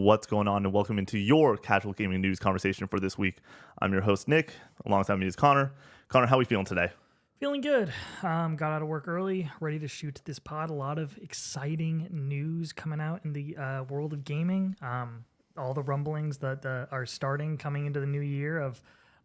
what's going on, and welcome into your casual gaming news conversation for this week. I'm your host, Nick. Alongside me is Connor. Connor, how are we feeling today? Feeling good. Got out of work early, ready to shoot this pod. A lot of exciting news coming out in the world of gaming. All the rumblings that are starting coming into the new year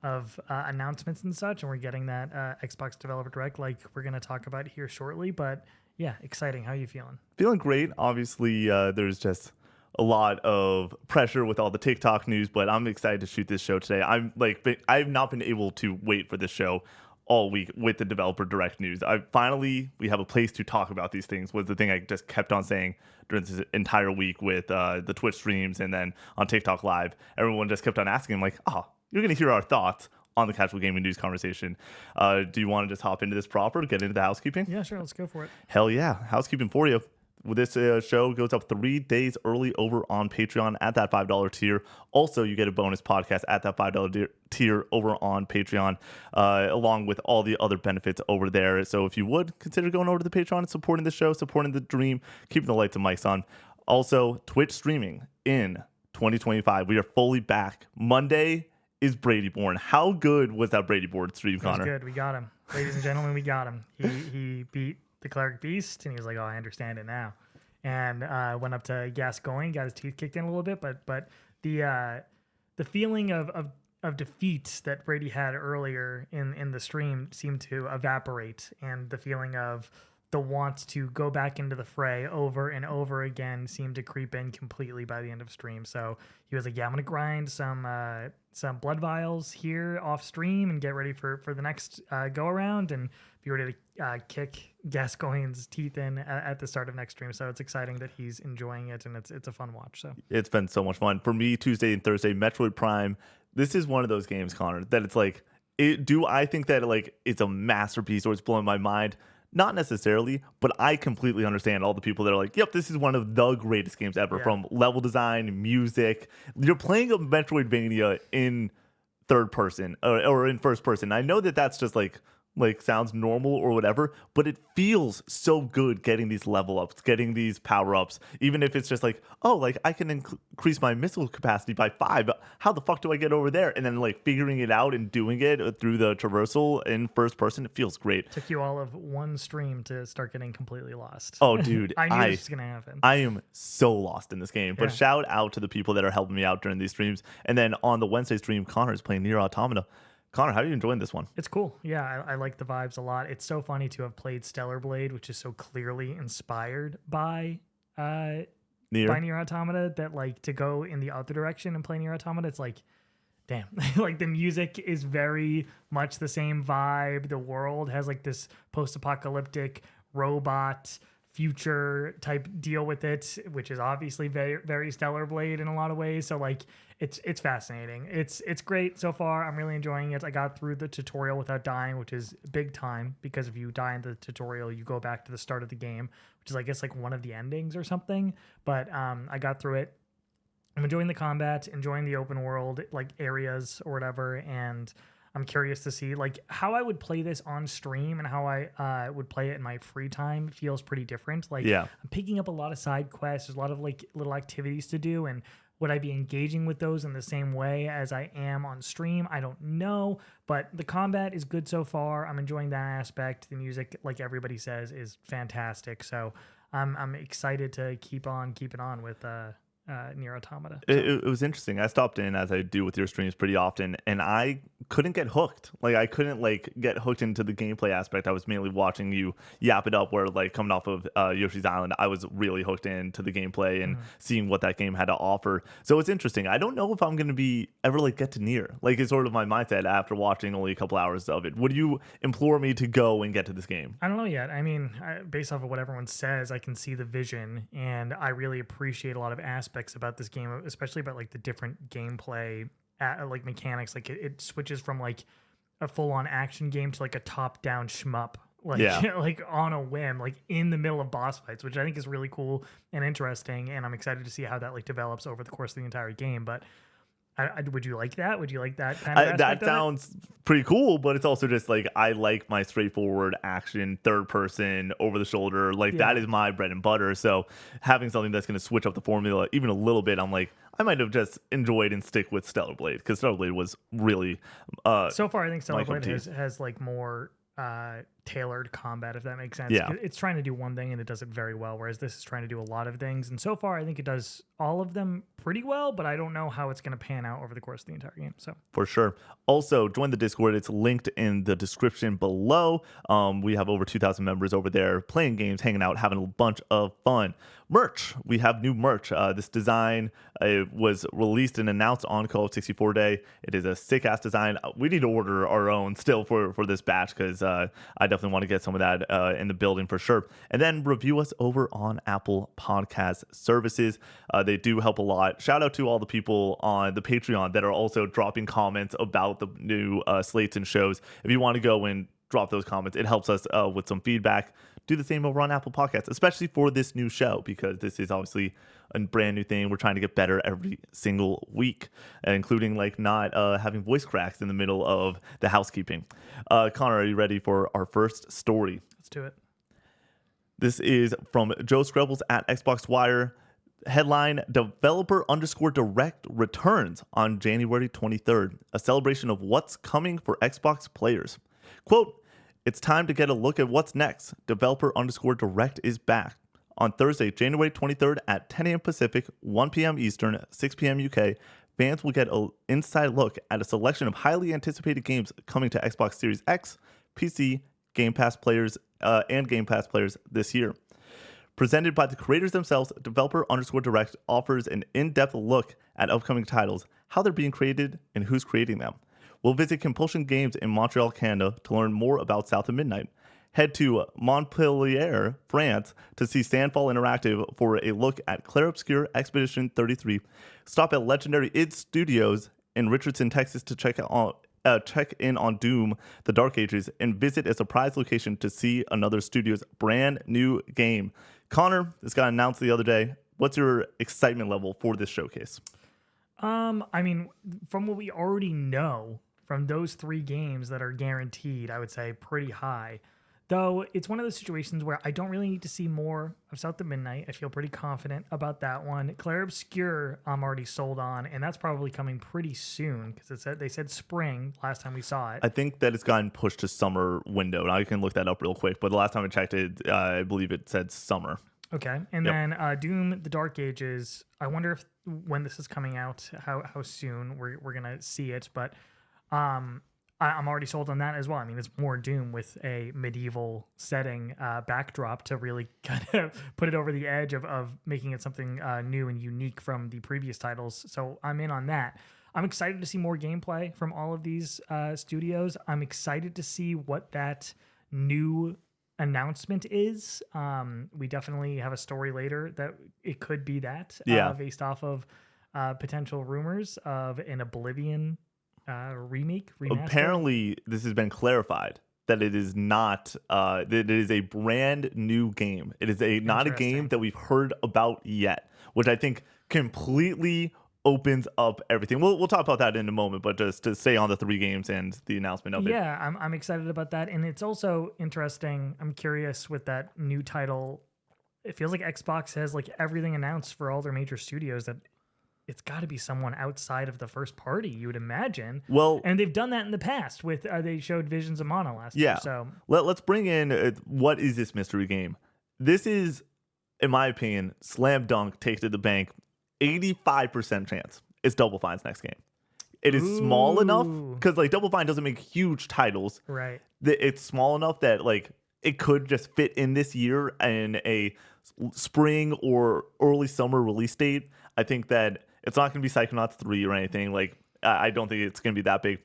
of announcements and such, and we're getting that Xbox Developer Direct like we're going to talk about here shortly. But yeah, exciting. How are you feeling? Feeling great. Obviously, there's just a lot of pressure with all the TikTok news, but I'm excited to shoot this show today. I've not been able to wait for this show all week with the Developer Direct news. We have a place to talk about these things was the thing I just kept on saying during this entire week with the Twitch streams and then on TikTok Live. Everyone just kept on asking, like, you're going to hear our thoughts on the casual gaming news conversation. Do you want to just hop into this proper, get into the housekeeping? Yeah, sure. Let's go for it. Hell yeah. Housekeeping for you. This show goes up 3 days early over on Patreon at that $5 tier. Also, you get a bonus podcast at that $5 tier over on Patreon, along with all the other benefits over there. So if you would, consider going over to the Patreon and supporting the show, supporting the dream, keeping the lights and mics on. Also, Twitch streaming in 2025. We are fully back. Monday is Brady Born. How good was that Brady Born stream, Connor? It was good. We got him. Ladies and gentlemen, we got him. He beat the Cleric Beast, and he was like, I understand it now. And went up to Gascoigne, got his teeth kicked in a little bit, but the feeling of defeat that Brady had earlier in the stream seemed to evaporate, and the feeling of the want to go back into the fray over and over again seemed to creep in completely by the end of stream. So he was like, yeah, I'm going to grind some blood vials here off stream and get ready for the next go around and be ready to kick Gascoigne's teeth in at the start of next stream. So it's exciting that he's enjoying it, and it's a fun watch. So it's been so much fun. For me, Tuesday and Thursday, Metroid Prime, this is one of those games, Connor, that it's like, do I think that like it's a masterpiece or it's blowing my mind? Not necessarily, but I completely understand all the people that are like, yep, this is one of the greatest games ever, from level design, music. You're playing a Metroidvania in third person or in first person. I know that that's just like sounds normal or whatever, but it feels so good getting these level ups, getting these power ups, even if it's just like, I can increase my missile capacity by 5. How the fuck do I get over there? And then like figuring it out and doing it through the traversal in first person, it feels great. Took you all of one stream to start getting completely lost. Oh, dude. I knew this was going to happen. I am so lost in this game, but shout out to the people that are helping me out during these streams. And then on the Wednesday stream, Connor is playing Nier Automata. Connor, how are you enjoying this one? It's cool. Yeah, I like the vibes a lot. It's so funny to have played Stellar Blade, which is so clearly inspired by Nier Automata, that like to go in the other direction and play Nier Automata, it's like, damn. Like the music is very much the same vibe. The world has like this post-apocalyptic robot future type deal with it, which is obviously very, very Stellar Blade in a lot of ways. So like it's fascinating. It's great so far. I'm really enjoying it. I got through the tutorial without dying, which is big time, because if you die in the tutorial, you go back to the start of the game, which is I guess like one of the endings or something. But I got through it. I'm enjoying the combat, enjoying the open world like areas or whatever, and I'm curious to see like how I would play this on stream and how I would play it in my free time. It feels pretty different. Like I'm picking up a lot of side quests. There's a lot of like little activities to do, and would I be engaging with those in the same way as I am on stream? I don't know, but the combat is good so far. I'm enjoying that aspect. The music, like everybody says, is fantastic. So I'm excited to keep on keeping on with Nier Automata. So. It was interesting. I stopped in, as I do with your streams pretty often, and I couldn't get hooked. Like I couldn't like get hooked into the gameplay aspect. I was mainly watching you yap it up, where like coming off of Yoshi's Island, I was really hooked into the gameplay and seeing what that game had to offer. So it's interesting. I don't know if I'm going to be ever like get to Nier. Like it's sort of my mindset after watching only a couple hours of it. Would you implore me to go and get to this game? I don't know yet. I mean, based off of what everyone says, I can see the vision, and I really appreciate a lot of aspects about this game, especially about like the different gameplay like mechanics. Like it switches from like a full-on action game to like a top-down shmup, like like on a whim, like in the middle of boss fights, which I think is really cool and interesting, and I'm excited to see how that like develops over the course of the entire game. But Would you like that? Would you like that kind of aspect That of it? sounds pretty cool, but it's also just like I like my straightforward action, third person, over the shoulder. Like that Yeah. is my bread and butter. So having something that's going to switch up the formula even a little bit, I'm like, I might have just enjoyed and stick with Stellar Blade because Stellar Blade was really So far, I think my Stellar cup of Blade tea. has like more tailored combat, if that makes sense. Yeah. It's trying to do one thing and it does it very well, whereas this is trying to do a lot of things. And so far, I think it does all of them pretty well, but I don't know how it's going to pan out over the course of the entire game. So For sure. Also, join the Discord. It's linked in the description below. We have over 2,000 members over there playing games, hanging out, having a bunch of fun. Merch. We have new merch. This design was released and announced on Call of 64 Day. It is a sick ass design. We need to order our own still for this batch because I definitely want to get some of that in the building for sure. And then review us over on Apple Podcast Services. They do help a lot. Shout out to all the people on the Patreon that are also dropping comments about the new slates and shows. If you want to go and drop those comments, it helps us with some feedback. Do the same over on Apple Podcasts, especially for this new show, because this is obviously a brand new thing. We're trying to get better every single week, including like not having voice cracks in the middle of the housekeeping. Connor, are you ready for our first story? let's do it. This is from Joe Screbbles at Xbox Wire. Headline: Developer _ Direct returns on January 23rd, a celebration of what's coming for Xbox players. Quote, "It's time to get a look at what's next. Developer _ Direct is back. On Thursday, January 23rd at 10 a.m. Pacific, 1 p.m. Eastern, 6 p.m. UK, fans will get an inside look at a selection of highly anticipated games coming to Xbox Series X, PC, Game Pass players, and Game Pass players this year. Presented by the creators themselves, Developer _ Direct offers an in-depth look at upcoming titles, how they're being created, and who's creating them. We'll visit Compulsion Games in Montreal, Canada to learn more about South of Midnight. Head to Montpellier, France to see Sandfall Interactive for a look at Clair Obscur Expedition 33. Stop at Legendary id Studios in Richardson, Texas to check in on Doom, The Dark Ages, and visit a surprise location to see another studio's brand new game. Connor, this got announced the other day. What's your excitement level for this showcase? I mean, from what we already know from those 3 games that are guaranteed, I would say pretty high. Though it's one of those situations where I don't really need to see more of South of Midnight. I feel pretty confident about that one. Clair Obscur, I'm already sold on, and that's probably coming pretty soon because they said spring last time we saw it. I think that it's gotten pushed to summer window. Now you can look that up real quick, but the last time I checked it, I believe it said summer. Okay, and then Doom: The Dark Ages. I wonder if when this is coming out, how soon we're gonna see it, but I'm already sold on that as well. I mean, it's more Doom with a medieval setting backdrop to really kind of put it over the edge of making it something new and unique from the previous titles. So I'm in on that. I'm excited to see more gameplay from all of these studios. I'm excited to see what that new announcement is. We definitely have a story later that it could be that based off of potential rumors of an Oblivion remake, remaster. Apparently, this has been clarified that it is not. That it is a brand new game. It is not a game that we've heard about yet, which I think completely opens up everything. We'll talk about that in a moment, but just to stay on the 3 games and the announcement of it. Yeah, I'm excited about that, and it's also interesting. I'm curious with that new title. It feels like Xbox has like everything announced for all their major studios that. It's got to be someone outside of the first party, you would imagine. Well, and they've done that in the past with they showed Visions of Mana last year. So let's bring in what is this mystery game? This is, in my opinion, slam dunk, take to the bank, 85% chance it's Double Fine's next game. It is small enough because like Double Fine doesn't make huge titles, right? It's small enough that like it could just fit in this year in a spring or early summer release date. I think that. It's not going to be Psychonauts 3 or anything. Like, I don't think it's going to be that big.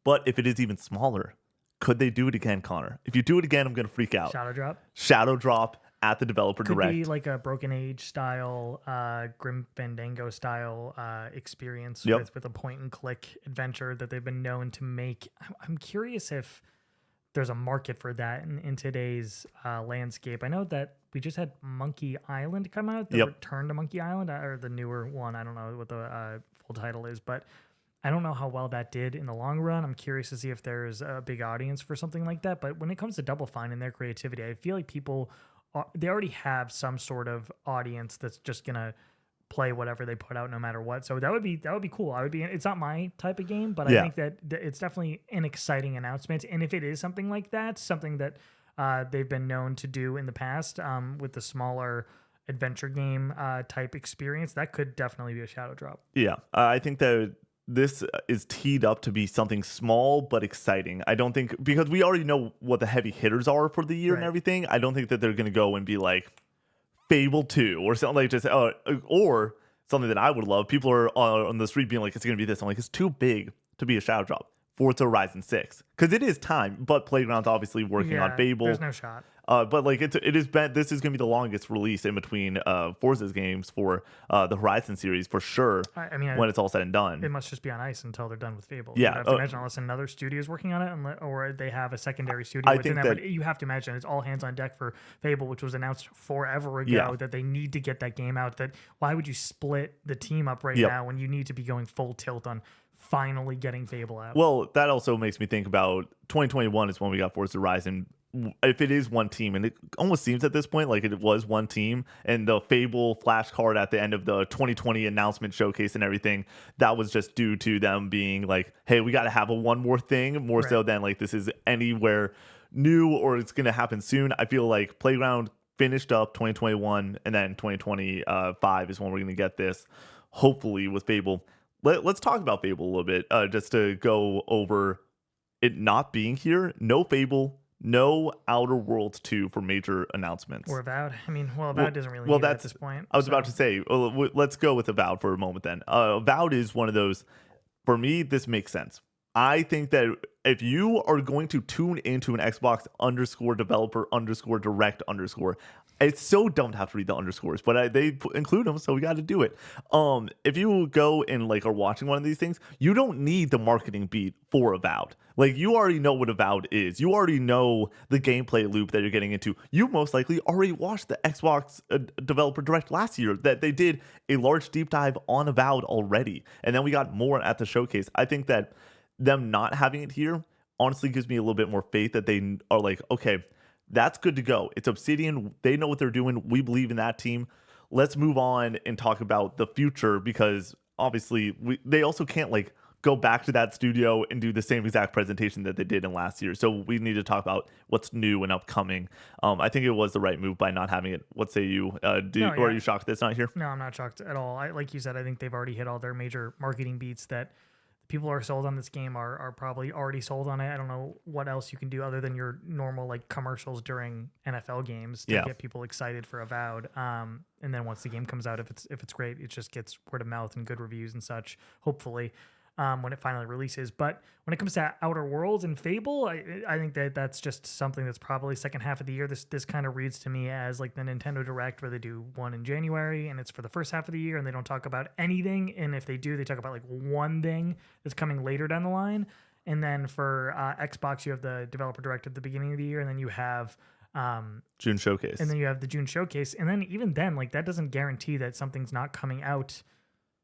But if it is even smaller, could they do it again, Connor? If you do it again, I'm going to freak out. Shadow Drop at the Developer Direct. Could be like a Broken Age style, Grim Fandango style experience with a point-and-click adventure that they've been known to make. I'm curious if there's a market for that in today's landscape. I know that we just had Monkey Island come out, the Yep. Return to Monkey Island, or the newer one. I don't know what the full title is, but I don't know how well that did in the long run. I'm curious to see if there's a big audience for something like that. But when it comes to Double Fine and their creativity, I feel like people they already have some sort of audience that's just gonna play whatever they put out no matter what. So that would be cool. I would be. It's not my type of game, but I think that it's definitely an exciting announcement. And if it is something like that, something that they've been known to do in the past with the smaller adventure game type experience, that could definitely be a shadow drop. Yeah, I think that this is teed up to be something small but exciting. I don't think, because we already know what the heavy hitters are for the year and everything, I don't think that they're going to go and be like Fable 2 or something like just, or something that I would love. People are on the street being like, it's going to be this. I'm like, it's too big to be a shadow drop. Forza Horizon 6, because it is time, but Playground's obviously working on Fable. There's no shot. But like it is been, this is going to be the longest release in between Forza's games for the Horizon series for sure. I mean, when it's all said and done, it must just be on ice until they're done with Fable. Yeah, you have to imagine unless another studio is working on it, or they have a secondary studio within that. But you have to imagine it's all hands on deck for Fable, which was announced forever ago that they need to get that game out. That why would you split the team up right now when you need to be going full tilt on finally getting Fable out? Well, that also makes me think about 2021 is when we got Forza Horizon. If it is one team, and it almost seems at this point like it was one team, and the Fable flash card at the end of the 2020 announcement showcase and everything, that was just due to them being like, hey, we got to have a one more thing, more so than like this is anywhere new or it's going to happen soon. I feel like Playground finished up 2021, and then 2025 is when we're going to get this, hopefully, with Fable. Let's talk about Fable a little bit, just to go over it not being here. No Fable, no Outer Worlds 2 for major announcements. Or Avowed. I mean, Avowed doesn't really need it at this point. I was about to say, let's go with Avowed for a moment then. Avowed is one of those, for me, this makes sense. I think that if you are going to tune into an Xbox _developer_direct_, it's so dumb to have to read the underscores, but they include them, so we got to do it. If you go and like are watching one of these things, you don't need the marketing beat for Avowed. Like, you already know what Avowed is. You already know the gameplay loop that you're getting into. You most likely already watched the Xbox Developer Direct last year that they did a large deep dive on Avowed already, and then we got more at the showcase. I think that them not having it here honestly gives me a little bit more faith that they are like, okay, that's good to go. It's Obsidian. They know what they're doing. We believe in that team. Let's move on and talk about the future, because obviously they also can't like go back to that studio and do the same exact presentation that they did in last year. So we need to talk about what's new and upcoming. I think it was the right move by not having it. What say you? Or are you shocked that it's not here? No, I'm not shocked at all. Like you said, I think they've already hit all their major marketing beats that people are sold on this game are probably already sold on it. I don't know what else you can do other than your normal like commercials during NFL games to get people excited for Avowed. And then once the game comes out, if it's great, it just gets word of mouth and good reviews and such, hopefully, when it finally releases. But when it comes to Outer Worlds and Fable, I think that's just something that's probably second half of the year. This kind of reads to me as like the Nintendo Direct, where they do one in January and it's for the first half of the year and they don't talk about anything. And if they do, they talk about like one thing that's coming later down the line. And then for Xbox, you have the Developer Direct at the beginning of the year, and then you have June Showcase. And then you have the June Showcase. And then even then, like, that doesn't guarantee that something's not coming out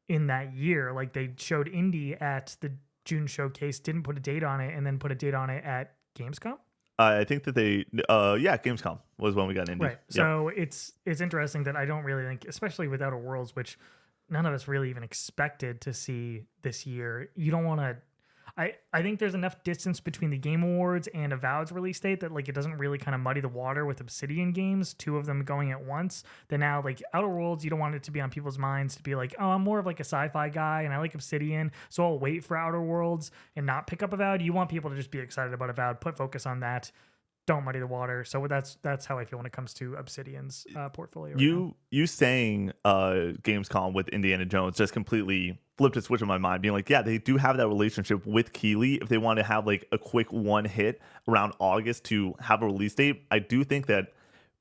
in that year. Like, they showed Indie at the June Showcase, didn't put a date on it, and then put a date on it at Gamescom. I think that Gamescom was when we got Indie. Right. So it's interesting that I don't really think, especially with Outer Worlds, which none of us really even expected to see this year. You don't want to. I think there's enough distance between the Game Awards and Avowed's release date that like it doesn't really kind of muddy the water with Obsidian games, two of them going at once. Then now like Outer Worlds, you don't want it to be on people's minds to be like, oh, I'm more of like a sci-fi guy and I like Obsidian, so I'll wait for Outer Worlds and not pick up Avowed. You want people to just be excited about Avowed, put focus on that. Don't muddy the water. So that's how I feel when it comes to Obsidian's portfolio. You saying Gamescom with Indiana Jones just completely flipped a switch in my mind, being like, yeah, they do have that relationship with Keighley. If they want to have like a quick one hit around August to have a release date, I do think that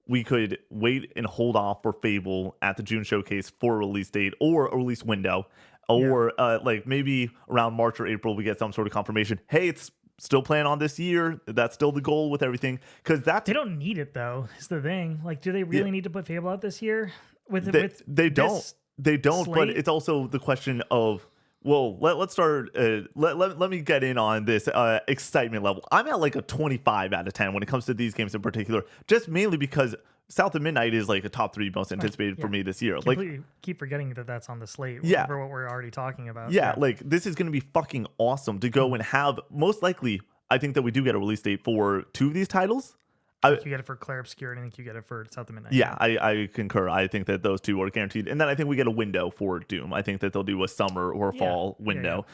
we could wait and hold off for Fable at the June Showcase for a release date or a release window, or like maybe around March or April we get some sort of confirmation. Hey, it's still plan on this year. That's still the goal with everything. Because they don't need it though. Is the thing. Like, do they really need to put Fable out this year? They don't. They don't. Slate? But it's also the question of, well, let's start. Let me get in on this excitement level. I'm at like a 25 out of 10 when it comes to these games in particular, just mainly because South of Midnight is like a top 3 most anticipated for me this year. Completely keep forgetting that that's on the slate. For what we're already talking about. Yeah, like this is going to be fucking awesome to go and have. Most likely, I think that we do get a release date for 2 of these titles. I think you get it for Clair Obscur, and I think you get it for South of Midnight. Yeah, I concur. I think that those 2 are guaranteed. And then I think we get a window for Doom. I think that they'll do a summer or fall window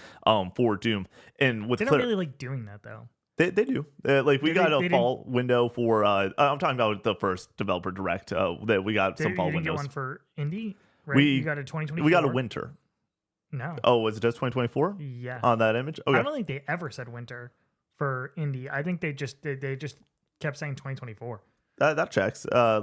for Doom. And with they don't really like doing that though. They do. We got a fall window for I'm talking about the first developer direct that we got some fall windows. You get one for indie, right? You got a 2024. We got a winter. No. Oh, was it just 2024? Yeah. On that image? Okay. I don't think they ever said winter for indie. I think they just kept saying 2024. That checks. I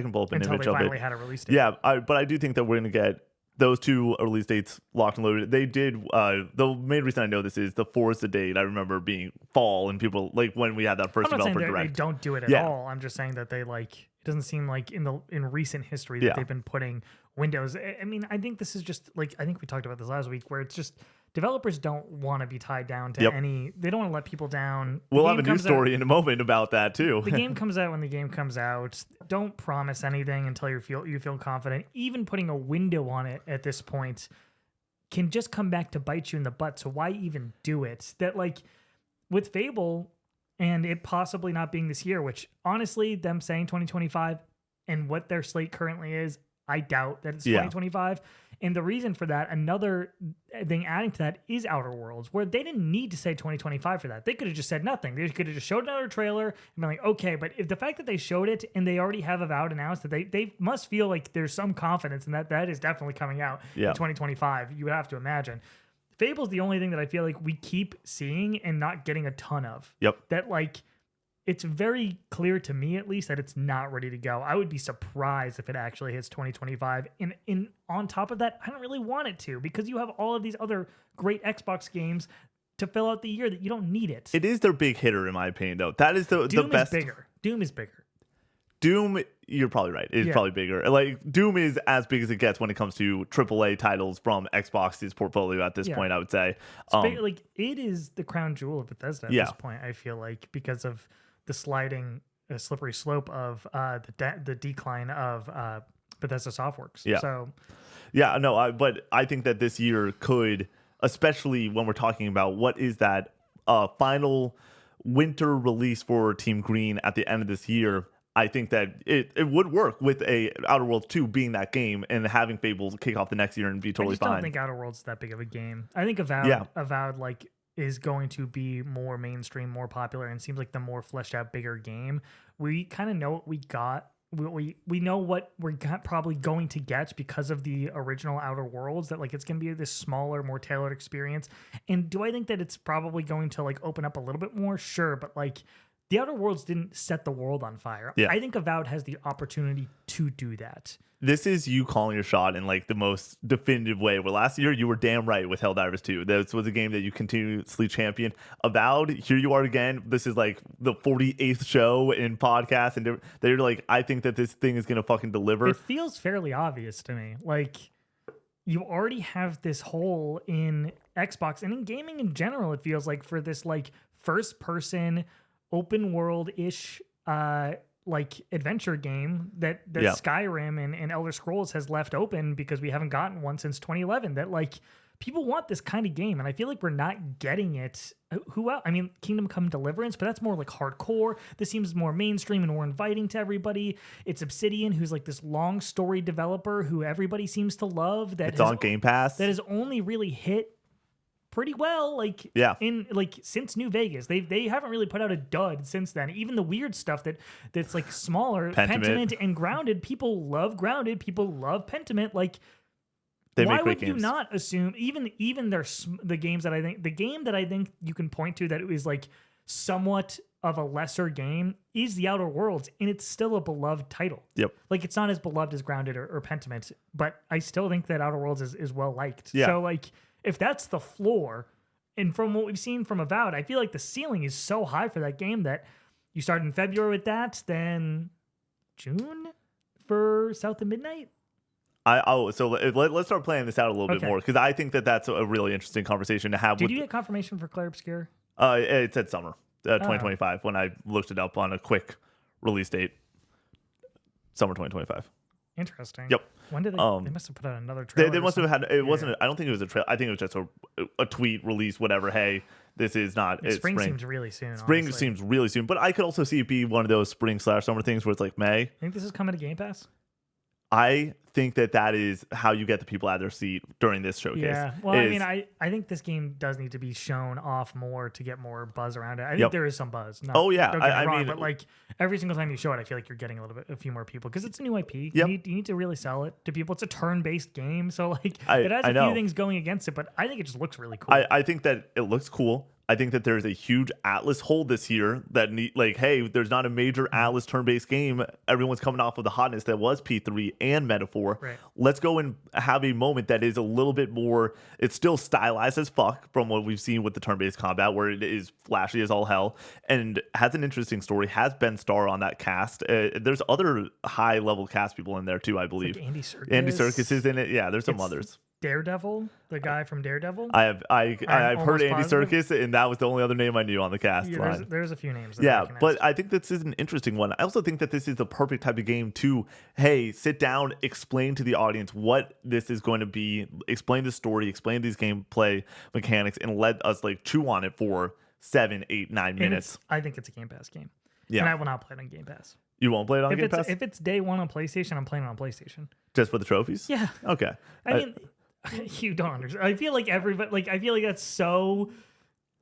can pull up an image of it. Until they finally had a release date. Yeah, but I do think that we're going to get those 2 release dates locked and loaded. They did. The main reason I know this is the Forza date. I remember being fall and people like when we had that first developer direct. They don't do it at all. I'm just saying that they like. It doesn't seem like in recent history that they've been putting windows. I mean, I think this is just like I think we talked about this last week, where it's just developers don't want to be tied down to any. They don't want to let people down. We'll have a news story in a moment about that too. The game comes out when the game comes out. Don't promise anything until you feel confident. Even putting a window on it at this point can just come back to bite you in the butt. So why even do it? That like with Fable and it possibly not being this year, which honestly, them saying 2025 and what their slate currently is, I doubt that it's 2025. And the reason for that, another thing adding to that, is Outer Worlds, where they didn't need to say 2025 for that. They could have just said nothing. They could have just showed another trailer and been like, okay, but if the fact that they showed it and they already have Avowed announced that they must feel like there's some confidence in that is definitely coming out in 2025. You would have to imagine. Fable's the only thing that I feel like we keep seeing and not getting a ton of. Yep. That like it's very clear to me, at least, that it's not ready to go. I would be surprised if it actually hits 2025. And on top of that, I don't really want it to, because you have all of these other great Xbox games to fill out the year that you don't need it. It is their big hitter, in my opinion, though. That is the best. Doom is bigger. Doom, you're probably right. It's probably bigger. Like Doom is as big as it gets when it comes to AAA titles from Xbox's portfolio at this point, I would say. Like it is the crown jewel of Bethesda at this point, I feel like, because of the slippery slope of the decline of Bethesda Softworks. Yeah. So, but I think that this year could, especially when we're talking about what is that final winter release for Team Green at the end of this year, I think that it would work with a Outer Worlds 2 being that game and having Fable kick off the next year and be totally fine. I don't think Outer Worlds is that big of a game. I think Avowed like is going to be more mainstream, more popular, and seems like the more fleshed out, bigger game. We kind of know what we got. We know what we're probably going to get because of the original Outer Worlds, that like it's going to be this smaller, more tailored experience. And do I think that it's probably going to like open up a little bit more? Sure, but like the Outer Worlds didn't set the world on fire. I think Avowed has the opportunity to do that. This is you calling your shot in like the most definitive way. Where last year you were damn right with Helldivers 2. This was a game that you continuously championed. Avowed, here you are again. This is like the 48th show in podcast, and they're like, I think that this thing is gonna fucking deliver. It feels fairly obvious to me. Like you already have this hole in Xbox and in gaming in general. It feels like for this like first person open world ish like adventure game that Skyrim and Elder Scrolls has left open, because we haven't gotten one since 2011, that like people want this kind of game, and I feel like we're not getting it. Who else? I mean, Kingdom Come Deliverance, but that's more like hardcore. This seems more mainstream and more inviting to everybody. It's Obsidian, who's like this long story developer who everybody seems to love. That it's on Game Pass. That has only really hit pretty well, like in like since New Vegas. They haven't really put out a dud since then. Even the weird stuff that's like smaller, Pentiment and Grounded. People love Grounded. People love Pentiment. Like, why would you not assume even the games that the game that I think you can point to that is like somewhat of a lesser game is the Outer Worlds, and it's still a beloved title. Yep. Like it's not as beloved as Grounded or Pentiment, but I still think that Outer Worlds is well liked. Yeah. So like, if that's the floor, And from what we've seen from Avowed, I feel like the ceiling is so high for that game that you start in February with that, then June for South of Midnight. So let's start playing this out a little bit more, because I think that's a really interesting conversation to have. Did you get confirmation for Clair Obscur? It said summer 2025 when I looked it up on a quick release date. Summer 2025. Interesting. Yep. When did they must have put out another trailer? They must have had. It wasn't. I don't think it was a trailer. I think it was just a tweet release. Whatever. Hey, this is not. Spring seems really soon. Spring honestly. seems really soon, but I could also see it be one of those spring/summer things where it's like May. I think this is coming to Game Pass. I think that is how you get the people out of their seat during this showcase. Yeah. Well, I mean, I think this game does need to be shown off more to get more buzz around it. I think there is some buzz. Oh yeah. Don't get me wrong, but like every single time you show it, I feel like you're getting a few more people because it's a new IP. You need to really sell it to people. It's a turn-based game, so like it has a few things going against it, but I think it just looks really cool. I think that it looks cool. I think that there's a huge Atlas hole this year that hey, there's not a major Atlas turn-based game. Everyone's coming off of the hotness that was P3 and Metaphor. Right. Let's go and have a moment that is a little bit more, it's still stylized as fuck from what we've seen with the turn-based combat, where it is flashy as all hell and has an interesting story, has Ben Starr on that cast. There's other high-level cast people in there too, I believe. Like Andy Serkis. Andy Serkis is in it. Yeah, there's some others. Daredevil, the guy from Daredevil. I've heard Andy Serkis, and that was the only other name I knew on the cast line. There's a few names. But I think this is an interesting one. I also think that this is the perfect type of game to, hey, sit down, explain to the audience what this is going to be, explain the story, explain these gameplay mechanics, and let us like chew on it for 7, 8, 9 minutes. I think it's a Game Pass game. Yeah. And I will not play it on Game Pass. You won't play it on Game Pass? If it's day one on PlayStation, I'm playing it on PlayStation. Just for the trophies? Yeah. Okay. I mean, you don't understand. I feel like I feel like that's so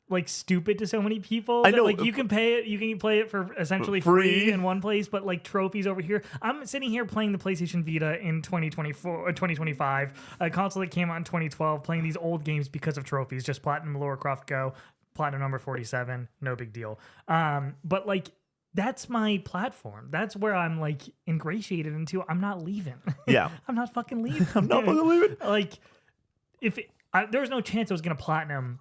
like stupid to so many people. I know. Like you can pay it, you can play it for essentially free in one place, but like trophies over here. I'm sitting here playing the PlayStation Vita in 2024 or 2025, a console that came out in 2012, playing these old games because of trophies. Just Platinum Lara Croft Go, Platinum number 47, no big deal. But like, that's my platform. That's where I'm like ingratiated into. I'm not leaving. Yeah. I'm not fucking leaving. I'm not fucking leaving. Like, there was no chance I was going to platinum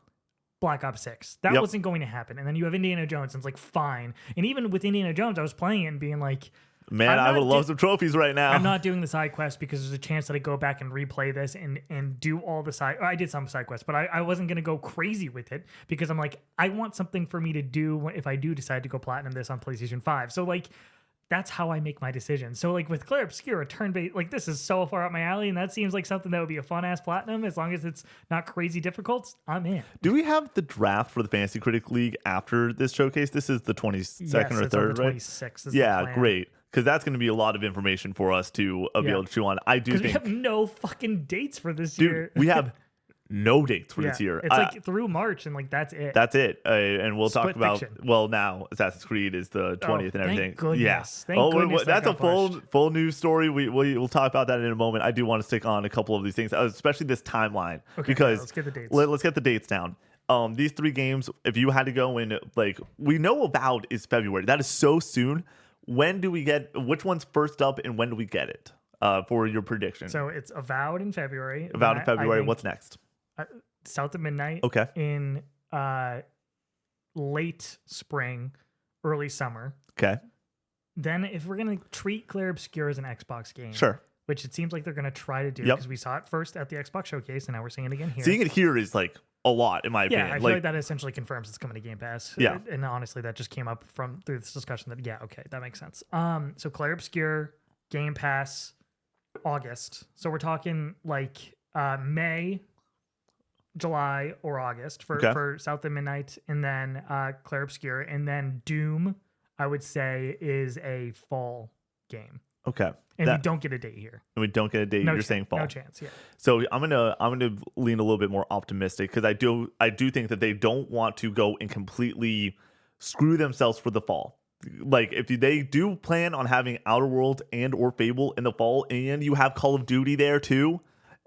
Black Ops 6. That wasn't going to happen. And then you have Indiana Jones, and it's like, fine. And even with Indiana Jones, I was playing it and being like, man, I would love some trophies right now. I'm not doing the side quest because there's a chance that I go back and replay this and do all the side. I did some side quests, but I wasn't going to go crazy with it because I'm like, I want something for me to do if I do decide to go platinum this on PlayStation 5. So like, that's how I make my decisions. So like with Clair Obscur, a turn-based, like this is so far up my alley, and that seems like something that would be a fun-ass platinum as long as it's not crazy difficult. I'm in. Do we have the draft for the Fantasy Critic League after this showcase? This is the 22nd or 3rd, right? 26th is yeah, the plan. Great. Because that's going to be a lot of information for us to be able to chew on. I do think we have no fucking dates for this dude, year. We have no dates for this year. It's like through March, and like that's it. That's it. And we'll talk about fiction. Well, now Assassin's Creed is the 20th and everything. Thank goodness. Yeah. Thank goodness that's a pushed. full news story. We'll talk about that in a moment. I do want to stick on a couple of these things, especially this timeline, because let's get the dates. Let's get the dates down. These 3 games, if you had to go in, like, we know Avowed is February. That is so soon. When do we get, which one's first up, and when do we get it for your prediction? So it's Avowed in February. Avowed in February. What's next? South of Midnight. Okay. In late spring, early summer. Okay. Then if we're going to treat Clair Obscur as an Xbox game. Sure. Which it seems like they're going to try to do because we saw it first at the Xbox showcase, and now we're seeing it again here. Seeing it here is like a lot, in my opinion. Yeah, I feel like that essentially confirms it's coming to Game Pass. Yeah. And honestly, that just came up through this discussion that, okay, that makes sense. So Clair Obscur, Game Pass, August. So we're talking like May, July, or August for South of Midnight, and then Clair Obscur, and then Doom, I would say, is a fall game. Okay. And we don't get a date here. And we don't get a date. You're saying fall. No chance. Yeah. So I'm gonna lean a little bit more optimistic because I do think that they don't want to go and completely screw themselves for the fall. Like if they do plan on having Outer Worlds and or Fable in the fall, and you have Call of Duty there too,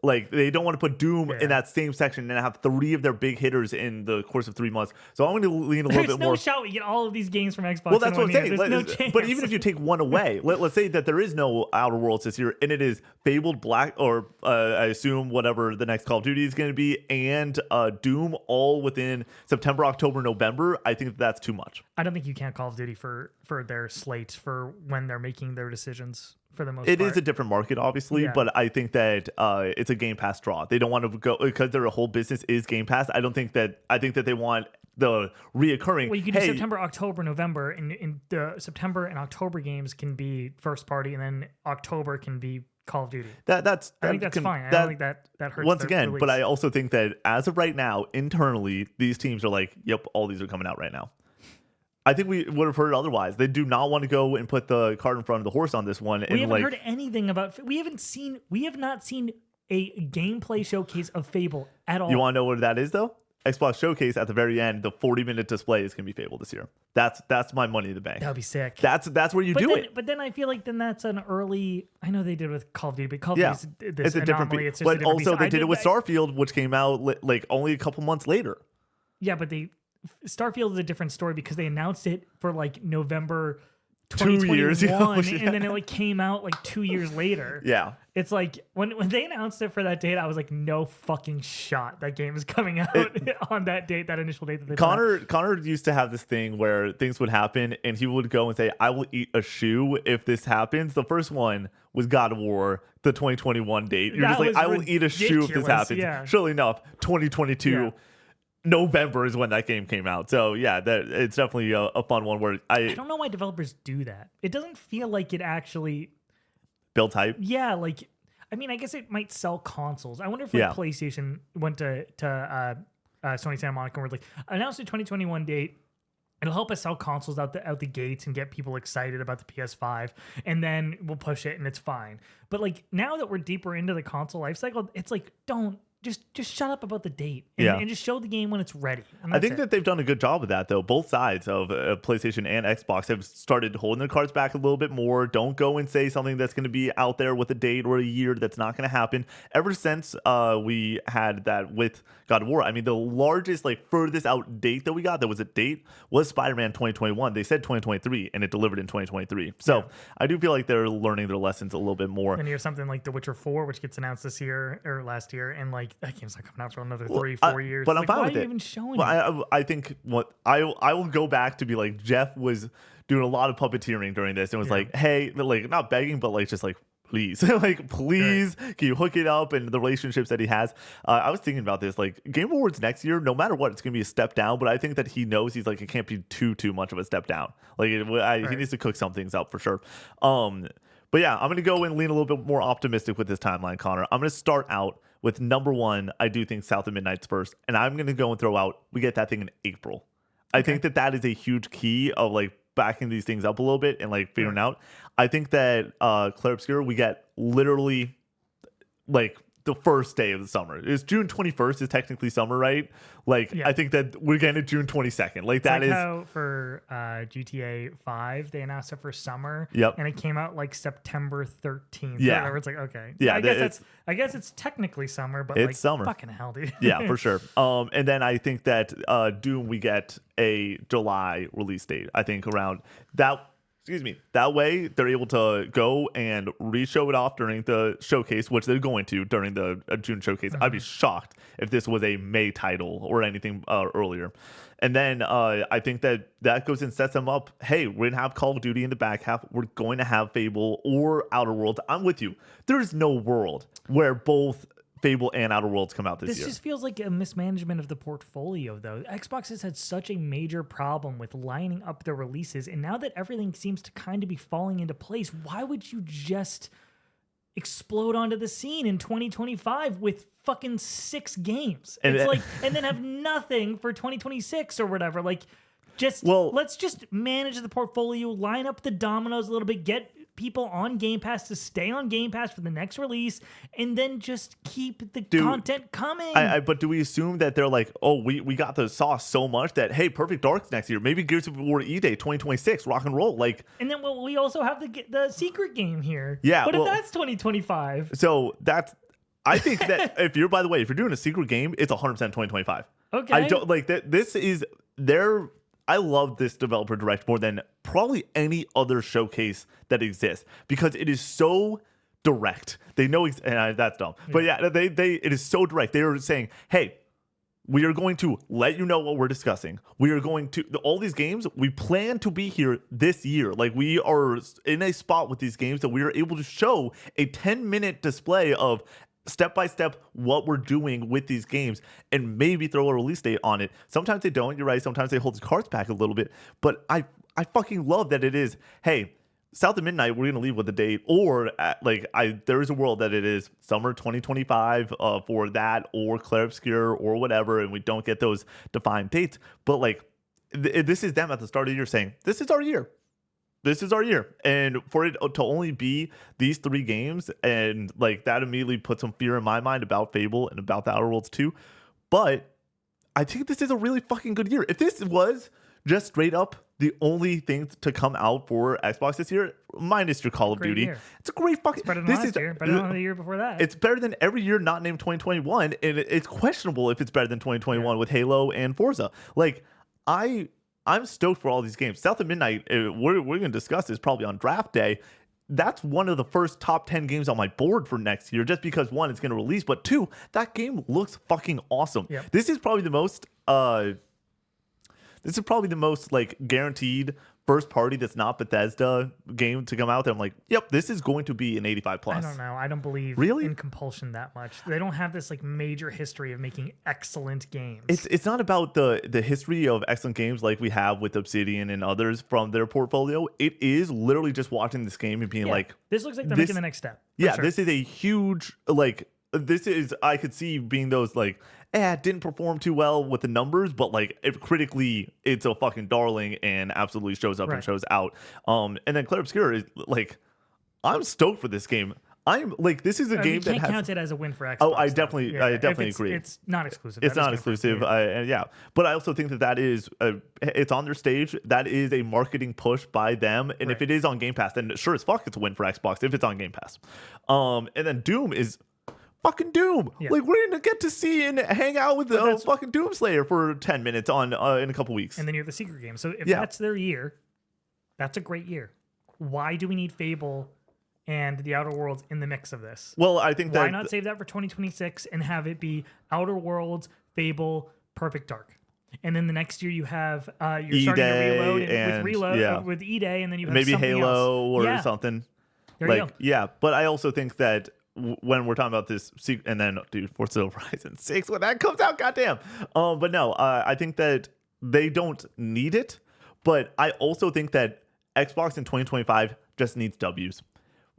Like, they don't want to put Doom in that same section and have 3 of their big hitters in the course of 3 months. So I'm going to lean a little bit more. There's no shot we get all of these games from Xbox. Well, that's what I'm saying. There's no chance. But even if you take one away, let's say that there is no Outer Worlds this year, and it is Fabled, Black, or I assume whatever the next Call of Duty is going to be, and Doom all within September, October, November, I think that's too much. I don't think you count Call of Duty for their slates for when they're making their decisions. For the most it part. is a different market, obviously, but I think that it's a Game Pass draw. They don't want to go because their whole business is Game Pass. I think that they want the reoccurring. Well, you can do September, October, November, and the September and October games can be first party, and then October can be Call of Duty. I think that's fine. I don't think that hurts. Once again, release. But I also think that as of right now, internally, these teams are like, "Yep, all these are coming out right now." I think we would have heard otherwise. They do not want to go and put the cart in front of the horse on this one. We haven't heard anything about. We have not seen a gameplay showcase of Fable at all. You want to know what that is, though? Xbox Showcase at the very end, the 40-minute display is going to be Fable this year. That's my money in the bank. That would be sick. That's where you do it. But then I feel like that's an early. I know they did it with Call of Duty, but Call of Duty is it's a different. But also they did it with Starfield, which came out like only a couple months later. Yeah, but Starfield is a different story because they announced it for like November 2021, 2 years ago, and then it like came out like 2 years later. Yeah, it's like when they announced it for that date, I was like, no fucking shot that game is coming out on that date, that initial date that they. Connor used to have this thing where things would happen, and he would go and say, "I will eat a shoe if this happens." The first one was God of War, the 2021 date. You're just like, "I will eat a shoe if this happens." Yeah. Surely enough, 2022. Yeah. November is when that game came out. So yeah, it's definitely a fun one where I don't know why developers do that. It doesn't feel like it actually builds hype. Yeah, like I mean, I guess it might sell consoles. I wonder if like PlayStation went to Sony Santa Monica and were like, announced a 2021 date. It'll help us sell consoles out the gates and get people excited about the PS5, and then we'll push it and it's fine. But like now that we're deeper into the console lifecycle, it's like just shut up about the date and just show the game when it's ready. I think that they've done a good job of that, though. Both sides of PlayStation and Xbox have started holding their cards back a little bit more. Don't go and say something that's going to be out there with a date or a year that's not going to happen. Ever since we had that with God of War, I mean, the largest, like, furthest out date that we got that was a date was Spider-Man 2021. They said 2023, and it delivered in 2023. So I do feel like they're learning their lessons a little bit more. And you have something like The Witcher 4, which gets announced this year or last year, and like that game's not coming out for another 3-4 years. But I'm fine with it. Why are you even showing it? I think I will go back to be like, Jeff was doing a lot of puppeteering during this and was like, hey, like not begging, but like just like, please, like, please, can you hook it up? And the relationships that he has. I was thinking about this, like, Game Awards next year, no matter what, it's going to be a step down. But I think that he knows he's like, it can't be too much of a step down. Like, he needs to cook some things up for sure. But yeah, I'm going to go and lean a little bit more optimistic with this timeline, Connor. I'm going to start out with number 1. I do think South of Midnight's first. And I'm going to go and throw out, we get that thing in April. I think that is a huge key of like backing these things up a little bit and like figuring out. I think that Claire Obscura, we get literally like the first day of the summer. It's June 21st is technically summer, right? Like, I think that we're getting to June 22nd. Like, that is how for GTA 5, they announced it for summer. Yep. And it came out like September 13th. Yeah. It's like, okay. Yeah. I guess it's technically summer, but it's like summer. Fucking hell, dude. Yeah, for sure. And then I think that Doom, we get a July release date. I think around that. Excuse me. That way, they're able to go and re-show it off during the showcase, which they're going to during the June showcase. I'd be shocked if this was a May title or anything earlier. And then I think that goes and sets them up. Hey, we're going to have Call of Duty in the back half. We're going to have Fable or Outer Worlds. I'm with you. There's no world where both Fable and Outer Worlds come out this year. This just feels like a mismanagement of the portfolio, though. Xbox has had such a major problem with lining up their releases, and now that everything seems to kind of be falling into place, why would you just explode onto the scene in 2025 with fucking 6 games? And then have nothing for 2026 or whatever. Like, let's just manage the portfolio, line up the dominoes a little bit, get people on Game Pass to stay on Game Pass for the next release, and then just keep the content coming. But do we assume that they're like, oh, we got the sauce so much that, hey, Perfect Dark's next year, maybe Gears of War E-Day 2026, rock and roll, like. And then we also have the secret game here. Yeah, but if that's 2025, so I think that if you're doing a secret game, it's 100% 2025. Okay. I don't like that. This is their. I love this developer direct more than probably any other showcase that exists because it is so direct. They know, and that's dumb, but yeah, it is so direct. They are saying, hey, we are going to let you know what we're discussing. We are going to all these games. We plan to be here this year. Like we are in a spot with these games that we are able to show a 10-minute display of step by step what we're doing with these games and maybe throw a release date on it. Sometimes they don't. You're right. Sometimes they hold the cards back a little bit. But I fucking love that it is, hey, South of Midnight, we're going to leave with a date, or there is a world that it is summer 2025 for that, or Clair Obscur, or whatever, and we don't get those defined dates. But like, this is them at the start of the year saying, this is our year. This is our year. And for it to only be these 3 games, and like that immediately put some fear in my mind about Fable and about the Outer Worlds 2. But I think this is a really fucking good year. If this was just straight up the only thing to come out for Xbox this year, minus your Call of Duty, it's a great fucking. It's better than last year. Better than the year before that. It's better than every year not named 2021, and it's questionable if it's better than 2021 with Halo and Forza. Like I'm stoked for all these games. South of Midnight, we're going to discuss this probably on draft day. That's one of the first top 10 games on my board for next year, just because 1, it's going to release, but 2, that game looks fucking awesome. Yep. This is probably the most like guaranteed first party that's not Bethesda game to come out that I'm like, yep, this is going to be an 85 plus. I don't know. I don't believe in compulsion that much. They don't have this like major history of making excellent games. It's not about the history of excellent games like we have with Obsidian and others from their portfolio. It is literally just watching this game and being like, this looks like they're making the next step. Yeah, sure. This is a huge I could see being those like, it didn't perform too well with the numbers, but like if critically it's a fucking darling and absolutely shows up and shows out. And then Clair Obscur is like, I'm stoked for this game. I'm like, this is a game that can't count it as a win for Xbox. Oh, I definitely agree. It's not exclusive. It's not exclusive. But I also think that is it's on their stage. That is a marketing push by them. And if it is on Game Pass, then sure as fuck it's a win for Xbox if it's on Game Pass. And then Doom is fucking Doom. Yeah. Like we're gonna get to see and hang out with the fucking Doomslayer for 10 minutes on in a couple weeks. And then you have the secret game. So if that's their year, that's a great year. Why do we need Fable and the Outer Worlds in the mix of this? Well, I think why not save that for 2026 and have it be Outer Worlds, Fable, Perfect Dark. And then the next year you have you're starting to reload with E-Day, and then you have maybe Halo else. or something. There you go. Yeah, but I also think that when we're talking about this, and then Forza Horizon 6 when that comes out, goddamn. But no, I think that they don't need it. But I also think that Xbox in 2025 just needs W's.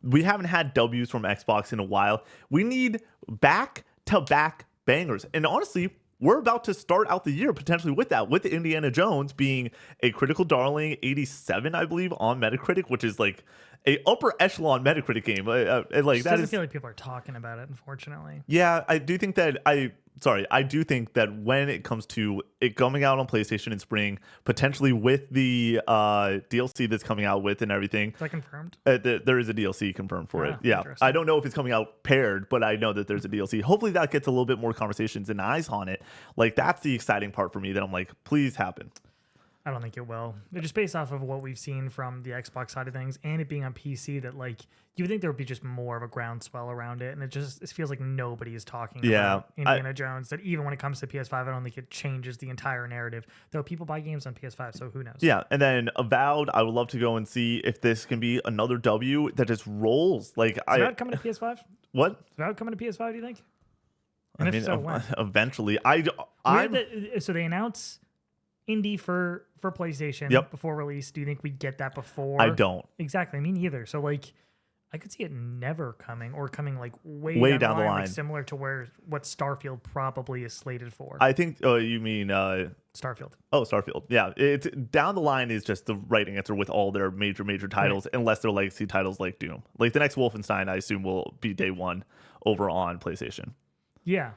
We haven't had W's from Xbox in a while. We need back-to-back bangers. And honestly, we're about to start out the year potentially with that, with Indiana Jones being a critical darling, 87, I believe, on Metacritic, which is like a upper echelon Metacritic game. Doesn't feel like people are talking about it, unfortunately. Yeah, I do think that when it comes to it coming out on PlayStation in spring, potentially with the DLC that's coming out with and everything. Is that confirmed? There is a DLC confirmed for it. Yeah. I don't know if it's coming out paired, but I know that there's a DLC. Hopefully that gets a little bit more conversations and eyes on it. Like, that's the exciting part for me that I'm like, please happen. I don't think it will. But just based off of what we've seen from the Xbox side of things and it being on PC, that like you would think there would be just more of a groundswell around it, and it feels like nobody is talking about Indiana Jones. That even when it comes to PS5, I don't think it changes the entire narrative. Though people buy games on PS5, so who knows? Yeah, and then Avowed, I would love to go and see if this can be another W that just rolls. Like, is Avowed coming to PS5? What? Is Avowed coming to PS5? Do you think? And I mean, so when? Eventually. So they announce indie for PlayStation before release. Do you think we get that before? I don't. Exactly. Me neither. So like I could see it never coming, or coming like way down the line. Like similar to what Starfield probably is slated for. I think you mean Starfield. Oh, Starfield. Yeah. It's down the line is just the right answer with all their major titles, unless they're legacy titles like Doom. Like the next Wolfenstein, I assume, will be day one over on PlayStation. Yeah.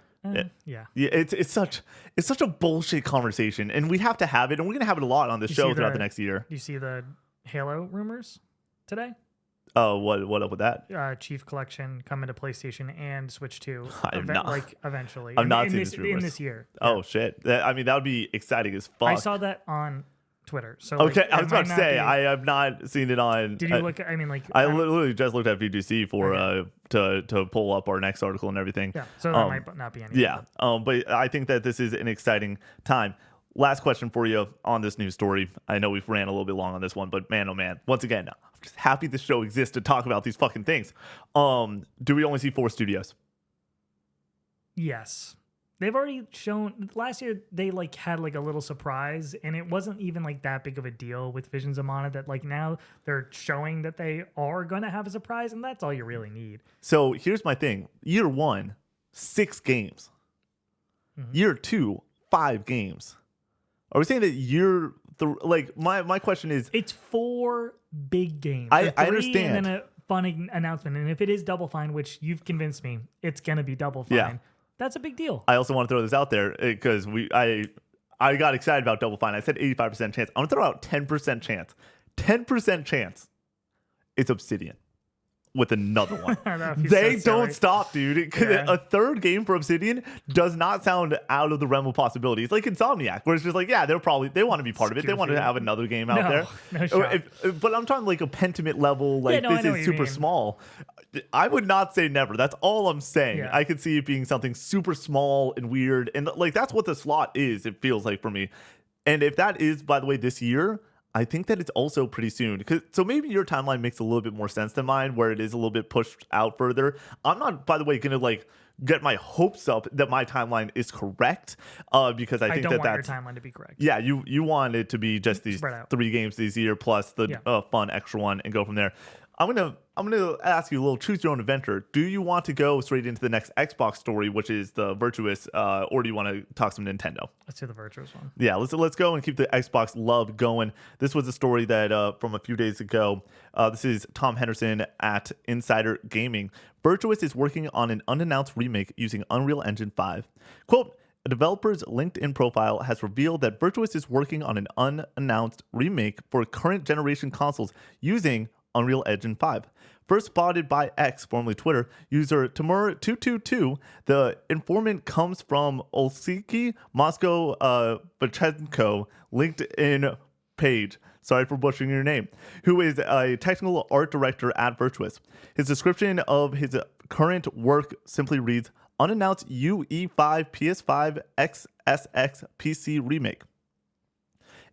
It's such a bullshit conversation, and we have to have it, and we're gonna have it a lot on the show throughout the next year. Do you see the Halo rumors today? Oh, what up with that? Chief Collection coming to PlayStation and Switch 2, I'm not. eventually. I'm not seeing this in this year. Oh shit! I mean, that would be exciting as fuck. I saw that on Twitter. So okay, I was about to say I have not seen it on. Did you look? I mean, like I literally just looked at VGC for to pull up our next article and everything. Yeah, so that might not be anything. Yeah, but I think that this is an exciting time. Last question for you on this news story. I know we've ran a little bit long on this one, but man, oh man, once again, I'm just happy this show exists to talk about these fucking things. Do we only see 4 studios? Yes. They've already shown last year they had a little surprise, and it wasn't even that big of a deal with Visions of Mana that now they're showing that they are gonna have a surprise, and that's all you really need. So here's my thing. Year 1, 6 games. Mm-hmm. Year 2, 5 games. Are we saying that year my question is, it's 4 big games. I understand. And then a fun announcement, and if it is Double Fine, which you've convinced me it's gonna be Double Fine. Yeah. That's a big deal. I also want to throw this out there because I got excited about Double Fine. I said 85% chance. I'm going to throw out 10% chance. 10% chance it's Obsidian with another one. They don't stop, dude. Yeah. A third game for Obsidian does not sound out of the realm of possibility. It's like Insomniac, where it's just they want to be part of it. They want to have another game out there. No shot. But I'm talking a Pentiment level. This is super small. I would not say never. That's all I'm saying. Yeah. I could see it being something super small and weird. And that's what the slot is, it feels like for me. And if that is, by the way, this year, I think that it's also pretty soon. So maybe your timeline makes a little bit more sense than mine, where it is a little bit pushed out further. I'm not, by the way, going to get my hopes up that my timeline is correct, because I think don't want that's your timeline to be correct. Yeah, you want it to be just these 3 games this year plus the fun extra one and go from there. I'm gonna ask you a little choose your own adventure. Do you want to go straight into the next Xbox story, which is the Virtuous, or do you want to talk some Nintendo? Let's do the Virtuous one. Yeah, let's go and keep the Xbox love going. This was a story that from a few days ago. This is Tom Henderson at Insider Gaming. Virtuous is working on an unannounced remake using Unreal Engine 5. Quote, a developer's LinkedIn profile has revealed that Virtuous is working on an unannounced remake for current generation consoles using Unreal Engine 5. First spotted by X, formerly Twitter, user Timur222, the informant comes from Olsiki Moscow Bachenko LinkedIn page. Sorry for butchering your name. Who is a technical art director at Virtuous. His description of his current work simply reads, unannounced UE5 PS5 XSX PC remake.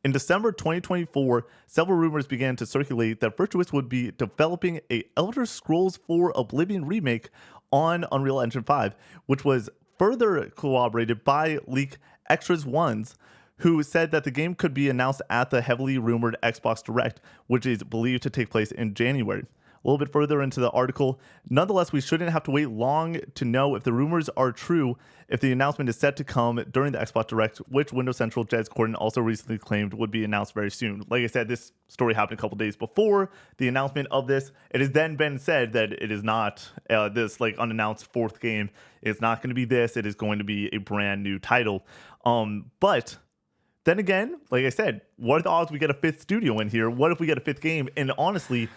In December 2024, several rumors began to circulate that Virtuous would be developing a Elder Scrolls 4 Oblivion remake on Unreal Engine 5, which was further corroborated by leak Extras Ones, who said that the game could be announced at the heavily rumored Xbox Direct, which is believed to take place in January. A little bit further into the article, nonetheless, we shouldn't have to wait long to know if the rumors are true, if the announcement is set to come during the Xbox Direct, which Windows Central Jez Corden also recently claimed would be announced very soon. Like I said, this story happened a couple days before the announcement of this. It has then been said that it is not this unannounced 4th game. It's not going to be this. It is going to be a brand new title. But then again, like I said, what are the odds we get a 5th studio in here? What if we get a 5th game? And honestly,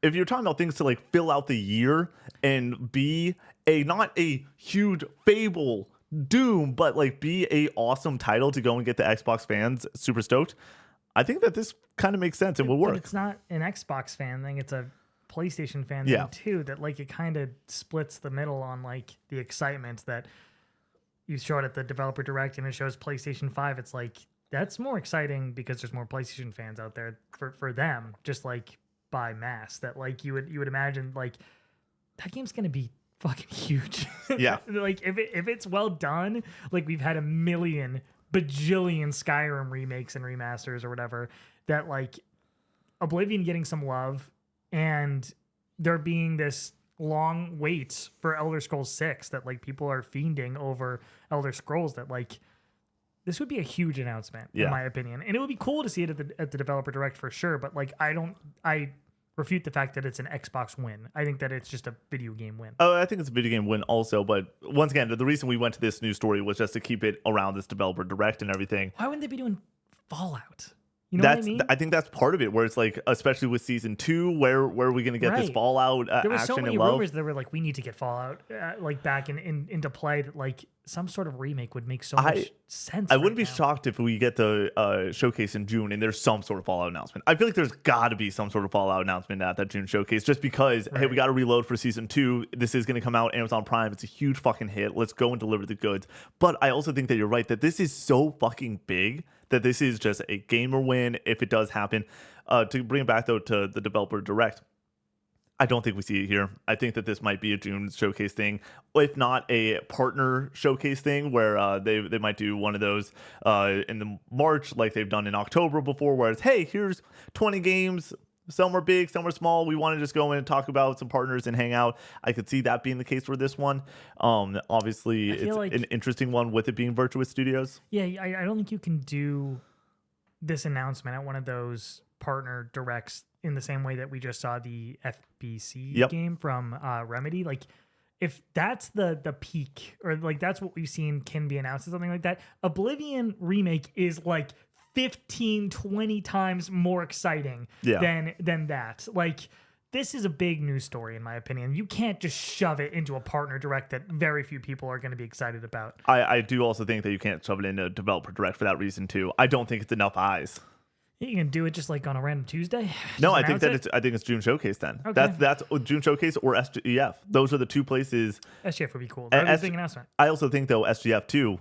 if you're talking about things to fill out the year and be not a huge Fable, Doom, but be a awesome title to go and get the Xbox fans super stoked, I think that this kind of makes sense and will work. But it's not an Xbox fan thing; it's a PlayStation fan thing too. That it kind of splits the middle on the excitement that you show it at the developer direct and it shows PlayStation 5. It's that's more exciting because there's more PlayStation fans out there for them. Just by mass that you would imagine that game's gonna be fucking huge. Yeah. if it's well done, we've had a million bajillion Skyrim remakes and remasters or whatever, that Oblivion getting some love and there being this long wait for Elder Scrolls 6 that people are fiending over Elder Scrolls, that this would be a huge announcement in my opinion, and it would be cool to see it at the developer direct for sure. But I refute the fact that it's an Xbox win. I think that it's just a video game win. Oh, I think it's a video game win also. But once again, the reason we went to this news story was just to keep it around this developer direct and everything. Why wouldn't they be doing Fallout? You know what I mean? I think that's part of it, where it's like, especially with season 2, where are we going to get this Fallout there was action so many and love? rumors that were like, we need to get Fallout like back into play. That like some sort of remake would make so much sense. I wouldn't be shocked if we get the showcase in June and there's some sort of Fallout announcement. I feel like there's got to be some sort of Fallout announcement at that June showcase, just because hey, we got to reload for season 2. This is going to come out Amazon Prime. It's a huge fucking hit. Let's go and deliver the goods. But I also think that you're right that this is so fucking big that this is just a gamer win if it does happen. To bring it back though to the developer direct, I don't think we see it here. I think that this might be a June showcase thing, if not a partner showcase thing, where they might do one of those in the March like they've done in October before, where it's, hey, here's 20 games. Some are big, some are small. We want to just go in and talk about some partners and hang out. I could see that being the case for this one. Obviously, it's like an interesting one with it being Virtuous Studios. Yeah, I don't think you can do this announcement at one of those partner directs in the same way that we just saw the FBC game from Remedy. Like, if that's the peak, or like that's what we've seen can be announced or something like that, Oblivion remake is like 15, 20 times more exciting than that. Like, this is a big news story, in my opinion. You can't just shove it into a partner direct that very few people are going to be excited about. I do also think that you can't shove it into a developer direct for that reason, too. I don't think it's enough eyes. You can do it just like on a random Tuesday. No, I think it's June Showcase then. Okay. That's June Showcase or SGF. Those are the two places. SGF would be cool. That would be a big announcement. I also think though SGF too.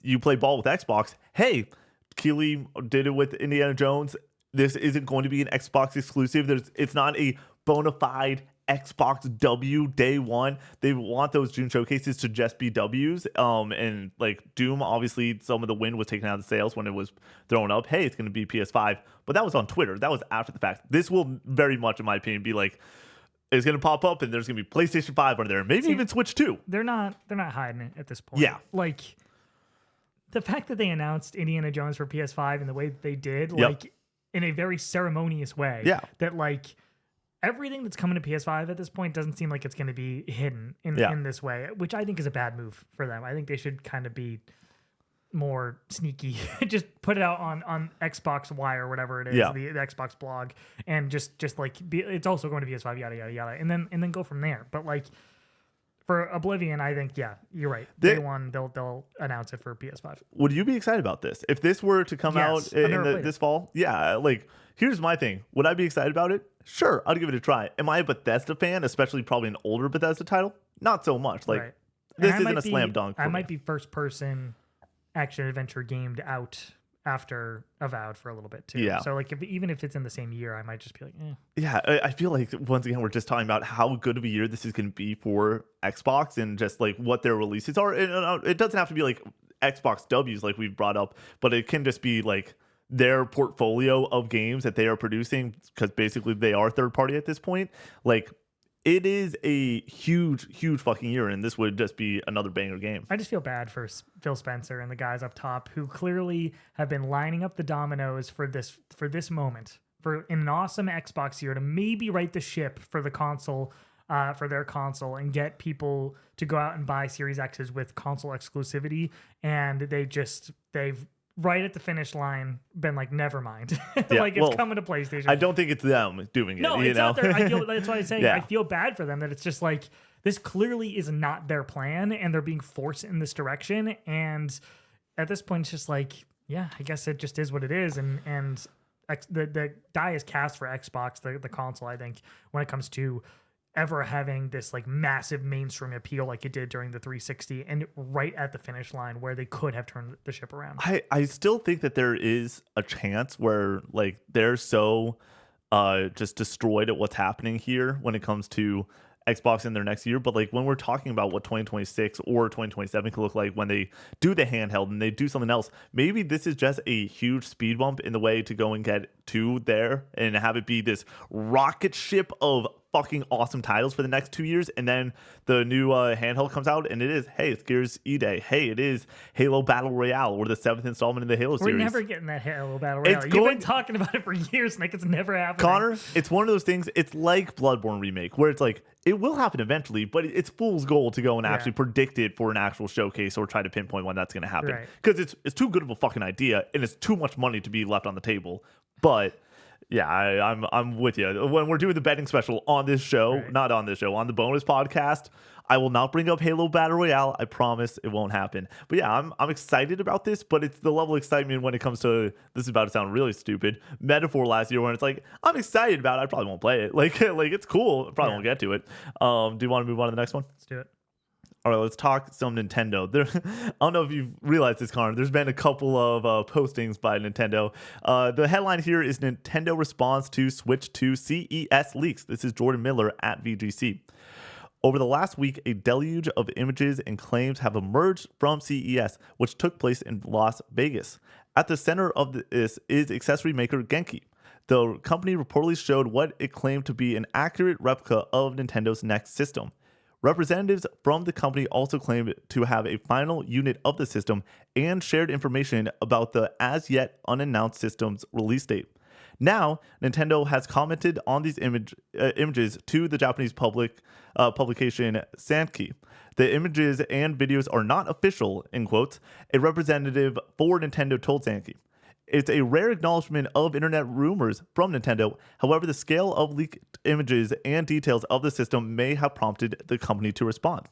You play ball with Xbox. Hey, Keighley did it with Indiana Jones. This isn't going to be an Xbox exclusive. It's not a bona fide Xbox W day one. They want those June showcases to just be W's. And like Doom, obviously some of the wind was taken out of the sails when it was thrown up. Hey, it's going to be PS5, but that was on Twitter. That was after the fact. This will very much, in my opinion, be like, it's going to pop up and there's going to be PlayStation 5 on there, maybe even Switch 2. They're not hiding it at this point. Yeah, like the fact that they announced Indiana Jones for PS5 and the way that they did, like in a very ceremonious way. Yeah, that like everything that's coming to PS5 at this point doesn't seem like it's going to be hidden in this way, which I think is a bad move for them. I think they should kind of be more sneaky. Just put it out on Xbox Y or whatever it is, the Xbox blog, and just like it's also going to PS5, yada yada yada, and then go from there. But like for Oblivion, I think you're right. Day one, they'll announce it for PS5. Would you be excited about this if this were to come out this fall? Yeah, like here's my thing. Would I be excited about it? Sure, I'll give it a try. Am I a Bethesda fan, especially probably an older Bethesda title? Not so much. Like this isn't a slam dunk. I might be first person action adventure gamed out after Avowed for a little bit too. Yeah. So like even if it's in the same year, I might just be like, eh. Yeah, I feel like once again we're just talking about how good of a year this is going to be for Xbox and just like what their releases are. It doesn't have to be like Xbox W's like we've brought up, but it can just be like their portfolio of games that they are producing, because basically they are third party at this point. Like it is a huge fucking year, and this would just be another banger game. I just feel bad for Phil Spencer and the guys up top who clearly have been lining up the dominoes for this moment, for an awesome Xbox year to maybe right the ship for the console, for their console, and get people to go out and buy Series X's with console exclusivity, and they've right at the finish line been like, never mind. Like it's coming to PlayStation. I don't think it's them doing it. No, it's not their, that's why I'm saying I feel bad for them, that it's just like this clearly is not their plan and they're being forced in this direction. And at this point, it's just like, I guess it just is what it is. And the die is cast for Xbox, the console, I think, when it comes to ever having this like massive mainstream appeal like it did during the 360, and right at the finish line where they could have turned the ship around. I still think that there is a chance where like they're so just destroyed at what's happening here when it comes to Xbox in their next year. But like when we're talking about what 2026 or 2027 could look like when they do the handheld and they do something else, maybe this is just a huge speed bump in the way to go and get to there and have it be this rocket ship of fucking awesome titles for the next 2 years, and then the new handheld comes out and it is, hey, it's Gears E-Day, hey, it is Halo Battle Royale, or the 7th installment in the Halo series. We're never getting that Halo Battle Royale. You've been talking about it for years, Nick. It's never happening. Connor, it's one of those things, it's like Bloodborne Remake, where it's like, it will happen eventually, but it's fool's gold to go and actually predict it for an actual showcase or try to pinpoint when that's going to happen. Because it's too good of a fucking idea, and it's too much money to be left on the table. But yeah, I'm with you. When we're doing the betting special on this show, Right. not on this show, on the bonus podcast, I will not bring up Halo Battle Royale. I promise it won't happen. But yeah, I'm excited about this, but it's the level of excitement when it comes to, this is about to sound really stupid, Metaphor last year, when it's like, I'm excited about it. I probably won't play it. Like it's cool. I probably won't get to it. Do you want to move on to the next one? Let's do it. All right, let's talk some Nintendo. I don't know if you've realized this, Connor. There's been a couple of postings by Nintendo. The headline here is Nintendo response to Switch 2 CES leaks. This is Jordan Miller at VGC. Over the last week, a deluge of images and claims have emerged from CES, which took place in Las Vegas. At the center of this is accessory maker Genki. The company reportedly showed what it claimed to be an accurate replica of Nintendo's next system. Representatives from the company also claimed to have a final unit of the system and shared information about the as-yet unannounced system's release date. Now, Nintendo has commented on these images to the Japanese publication Sankei. The images and videos are not official, in quotes, a representative for Nintendo told Sankei. It's a rare acknowledgement of internet rumors from Nintendo. However, the scale of leaked images and details of the system may have prompted the company to respond.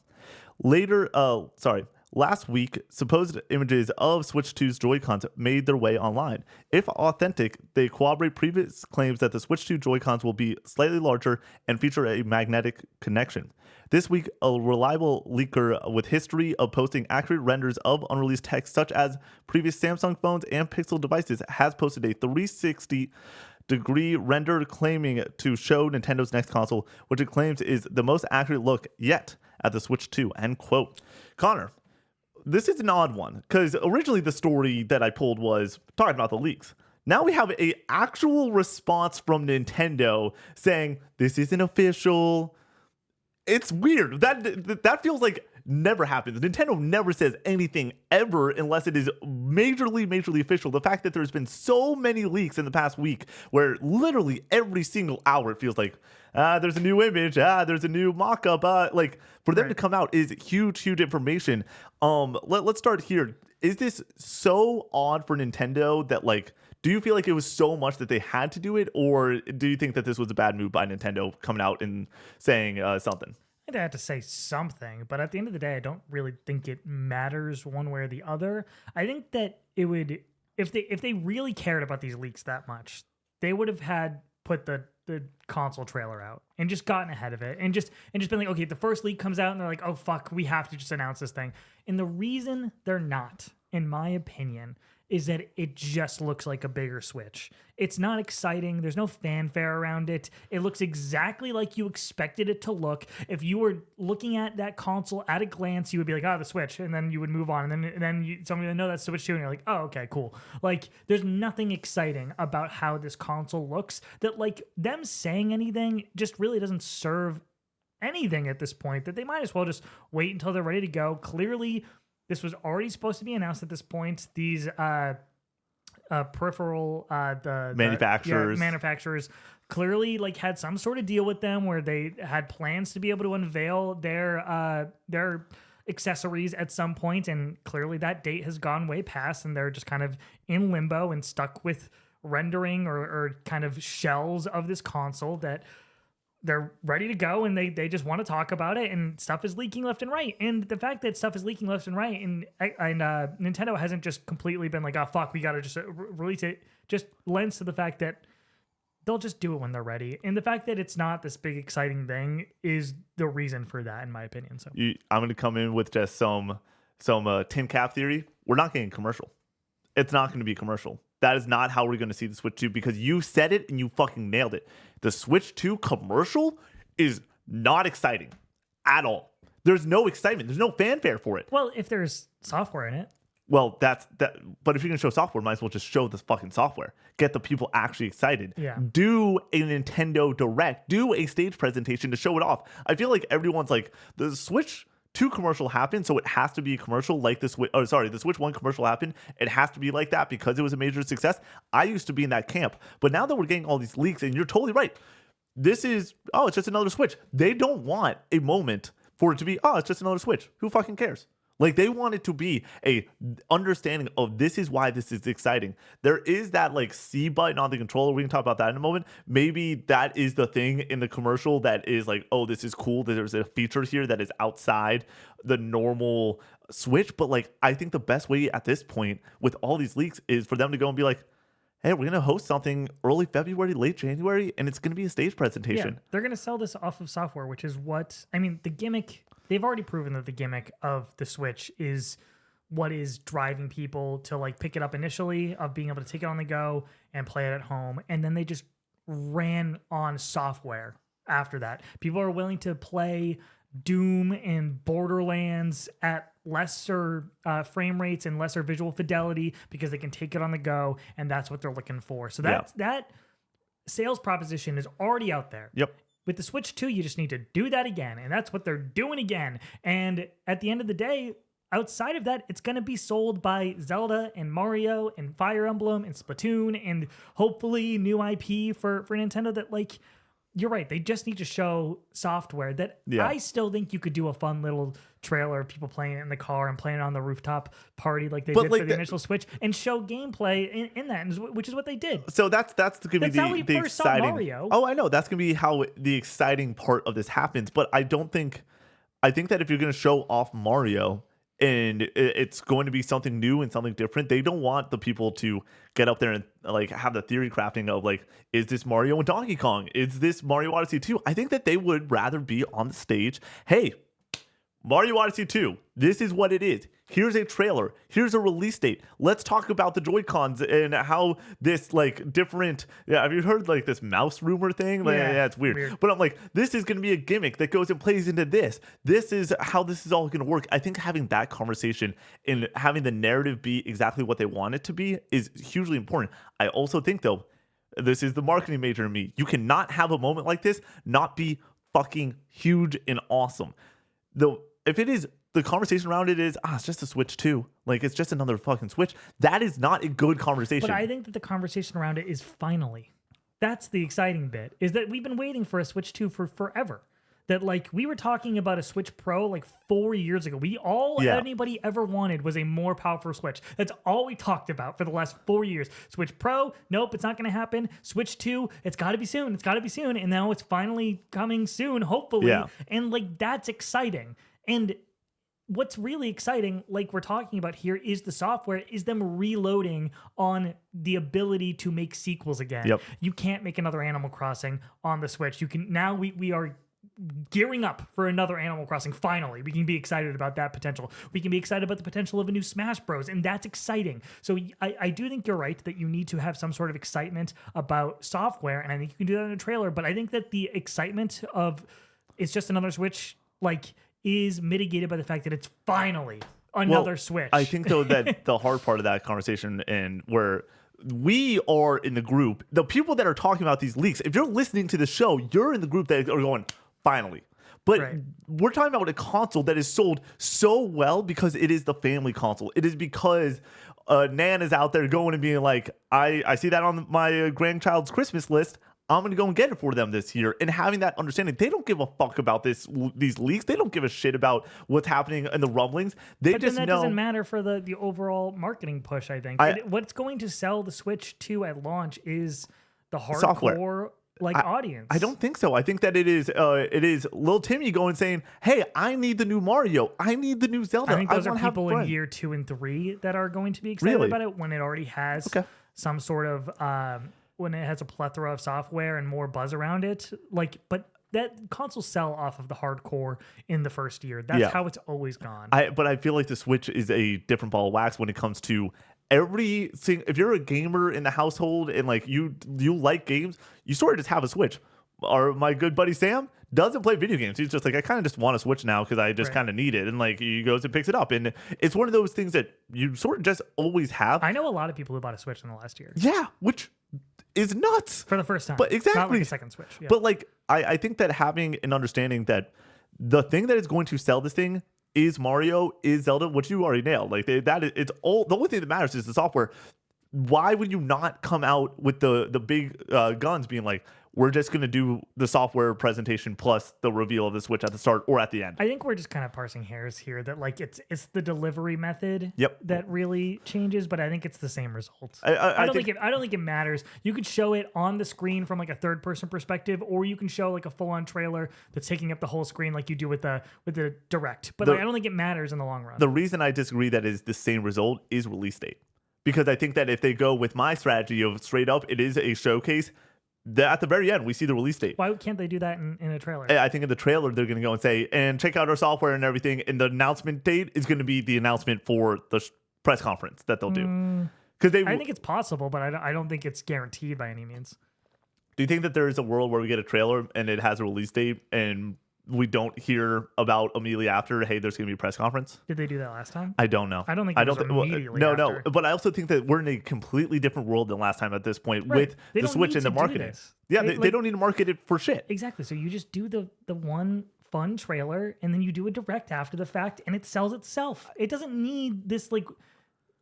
Last week, supposed images of Switch 2's Joy-Cons made their way online. If authentic, they corroborate previous claims that the Switch 2 Joy-Cons will be slightly larger and feature a magnetic connection. This week, a reliable leaker with history of posting accurate renders of unreleased tech, such as previous Samsung phones and Pixel devices, has posted a 360-degree render claiming to show Nintendo's next console, which it claims is the most accurate look yet at the Switch 2, end quote. Connor, this is an odd one, because originally the story that I pulled was talking about the leaks. Now we have an actual response from Nintendo saying, this isn't official. It's weird. That feels like never happens. Nintendo never says anything ever unless it is majorly official. The fact that there's been so many leaks in the past week where literally every single hour it feels like, there's a new image, there's a new mock-up, like for them to come out is huge information. Let's start here. Is this so odd for Nintendo that like, do you feel like it was so much that they had to do it, or do you think that this was a bad move by Nintendo coming out and saying something? I'd have to say something, but at the end of the day, I don't really think it matters one way or the other. I think that it would, if they really cared about these leaks that much, they would have had put the console trailer out and just gotten ahead of it and just been like, okay, the first leak comes out and they're like, oh fuck, we have to just announce this thing. And the reason they're not, in my opinion, is that it just looks like a bigger Switch. It's not exciting. There's no fanfare around it. It looks exactly like you expected it to look. If you were looking at that console at a glance, you would be like, oh, the Switch. And then you would move on. And then somebody would know that's Switch 2. And you're like, oh, okay, cool. Like, there's nothing exciting about how this console looks that, like, them saying anything just really doesn't serve anything at this point, that they might as well just wait until they're ready to go. Clearly, this was already supposed to be announced at this point. These peripheral manufacturers clearly like had some sort of deal with them where they had plans to be able to unveil their accessories at some point, and clearly that date has gone way past, and they're just kind of in limbo and stuck with rendering or kind of shells of this console that they're ready to go, and they just want to talk about it, and stuff is leaking left and right. And the fact that stuff is leaking left and right, and Nintendo hasn't just completely been like, oh fuck, we gotta just release it, just lends to the fact that they'll just do it when they're ready. And the fact that it's not this big exciting thing is the reason for that, in my opinion. So I'm gonna come in with just some tin cap theory. We're not getting commercial. It's not going to be commercial. That is not how we're going to see the Switch 2, because you said it and you fucking nailed it. The Switch 2 commercial is not exciting at all. There's no excitement. There's no fanfare for it. Well, if there's software in it. Well, that's that. But if you're going to show software, might as well just show the fucking software. Get the people actually excited. Yeah. Do a Nintendo Direct. Do a stage presentation to show it off. I feel like everyone's like, the Switch 2 commercial happened, so it has to be a commercial like the Switch. Oh, sorry, the Switch 1 commercial happened. It has to be like that because it was a major success. I used to be in that camp, but now that we're getting all these leaks, and you're totally right, this is, oh, it's just another Switch. They don't want a moment for it to be, oh, it's just another Switch. Who fucking cares? Like, they want it to be a understanding of this is why this is exciting. There is that like C button on the controller. We can talk about that in a moment. Maybe that is the thing in the commercial that is like, oh, this is cool. There's a feature here that is outside the normal Switch. But like, I think the best way at this point with all these leaks is for them to go and be like, hey, we're going to host something early February, late January, and it's going to be a stage presentation. Yeah, they're going to sell this off of software, which is what, I mean, the gimmick, they've already proven that the gimmick of the Switch is what is driving people to like pick it up initially, of being able to take it on the go and play it at home. And then they just ran on software after that. People are willing to play Doom and Borderlands at lesser frame rates and lesser visual fidelity because they can take it on the go, and that's what they're looking for. So that sales proposition is already out there. Yep. With the Switch 2, you just need to do that again, and that's what they're doing again. And at the end of the day, outside of that, it's going to be sold by Zelda and Mario and Fire Emblem and Splatoon and hopefully new IP for Nintendo that, like, you're right. They just need to show software that I still think you could do a fun little trailer of people playing it in the car and playing it on the rooftop party like they did for the initial Switch and show gameplay in that, which is what they did. So that's going to be how we the first exciting. Saw Mario. Oh, I know. That's going to be how the exciting part of this happens. But I think that if you're going to show off Mario and it's going to be something new and something different, they don't want the people to get up there and like have the theory crafting of like, is this Mario and Donkey Kong? Is this Mario Odyssey 2? I think that they would rather be on the stage. Hey, Mario Odyssey 2, this is what it is. Here's a trailer. Here's a release date. Let's talk about the Joy-Cons and how this like different. Yeah, have you heard like this mouse rumor thing? Like, yeah, it's weird. But I'm like, this is going to be a gimmick that goes and plays into this. This is how this is all going to work. I think having that conversation and having the narrative be exactly what they want it to be is hugely important. I also think though, this is the marketing major in me. You cannot have a moment like this not be fucking huge and awesome. Though, if it is, the conversation around it is, it's just a Switch 2. Like, it's just another fucking Switch. That is not a good conversation. But I think that the conversation around it is finally. That's the exciting bit, is that we've been waiting for a Switch 2 for forever. That, like, we were talking about a Switch Pro, like, 4 years ago. Anybody ever wanted was a more powerful Switch. That's all we talked about for the last 4 years. Switch Pro, nope, it's not going to happen. Switch 2, it's got to be soon. It's got to be soon. And now it's finally coming soon, hopefully. Yeah. And, like, that's exciting. And what's really exciting, like we're talking about here, is the software, is them reloading on the ability to make sequels again. Yep. You can't make another Animal Crossing on the Switch. You can now. We are gearing up for another Animal Crossing. Finally, we can be excited about that potential. We can be excited about the potential of a new Smash Bros, and that's exciting. So I do think you're right that you need to have some sort of excitement about software, and I think you can do that in a trailer. But I think that the excitement of it's just another Switch, like, is mitigated by the fact that it's finally another Switch. I think, though, that the hard part of that conversation, and where we are in the group, the people that are talking about these leaks, if you're listening to the show, you're in the group that are going, finally. But we're talking about a console that is sold so well because it is the family console. It is because Nan is out there going and being like, I see that on my grandchild's Christmas list. I'm going to go and get it for them this year. And having that understanding, they don't give a fuck about these leaks. They don't give a shit about what's happening in the rumblings. But just then that know doesn't matter for the overall marketing push, I think. What's going to sell the Switch 2 at launch is the hardcore software. Audience. I don't think so. I think that it is Lil Timmy going saying, hey, I need the new Mario. I need the new Zelda. I think those are people in year 2 and 3 that are going to be excited about it when it already has some sort of... when it has a plethora of software and more buzz around it. Like, but that consoles sell off of the hardcore in the first year. That's how it's always gone. But I feel like the Switch is a different ball of wax when it comes to everything. If you're a gamer in the household and like you like games, you sort of just have a Switch. Or my good buddy Sam doesn't play video games. He's just like, I kind of just want a Switch now because I just kind of need it. And like he goes and picks it up. And it's one of those things that you sort of just always have. I know a lot of people who bought a Switch in the last year. Yeah, which is nuts. For the first time. But exactly. Not like a second Switch. Yeah. But like, I think that having an understanding that the thing that is going to sell this thing is Mario, is Zelda, which you already nailed. Like that is, it's all, the only thing that matters is the software. Why would you not come out with the big guns being like, we're just going to do the software presentation plus the reveal of the Switch at the start or at the end. I think we're just kind of parsing hairs here that like it's the delivery method that really changes, but I think it's the same result. I don't think it matters. You could show it on the screen from like a third person perspective, or you can show like a full on trailer that's taking up the whole screen like you do with the Direct. But I don't think it matters in the long run. The reason I disagree that is the same result is release date. Because I think that if they go with my strategy of straight up, it is a showcase, that at the very end, we see the release date. Why can't they do that in a trailer? I think in the trailer, they're going to go and say, and check out our software and everything. And the announcement date is going to be the announcement for the press conference that they'll do. I think it's possible, but I don't think it's guaranteed by any means. Do you think that there is a world where we get a trailer and it has a release date and we don't hear about immediately after, hey, there's going to be a press conference? Did they do that last time? I don't know. I don't think it was immediately no, after. No. But I also think that we're in a completely different world than last time at this point with the Switch and the marketing. Yeah, they don't need to market it for shit. Exactly. So you just do the one fun trailer and then you do a Direct after the fact and it sells itself. It doesn't need this like...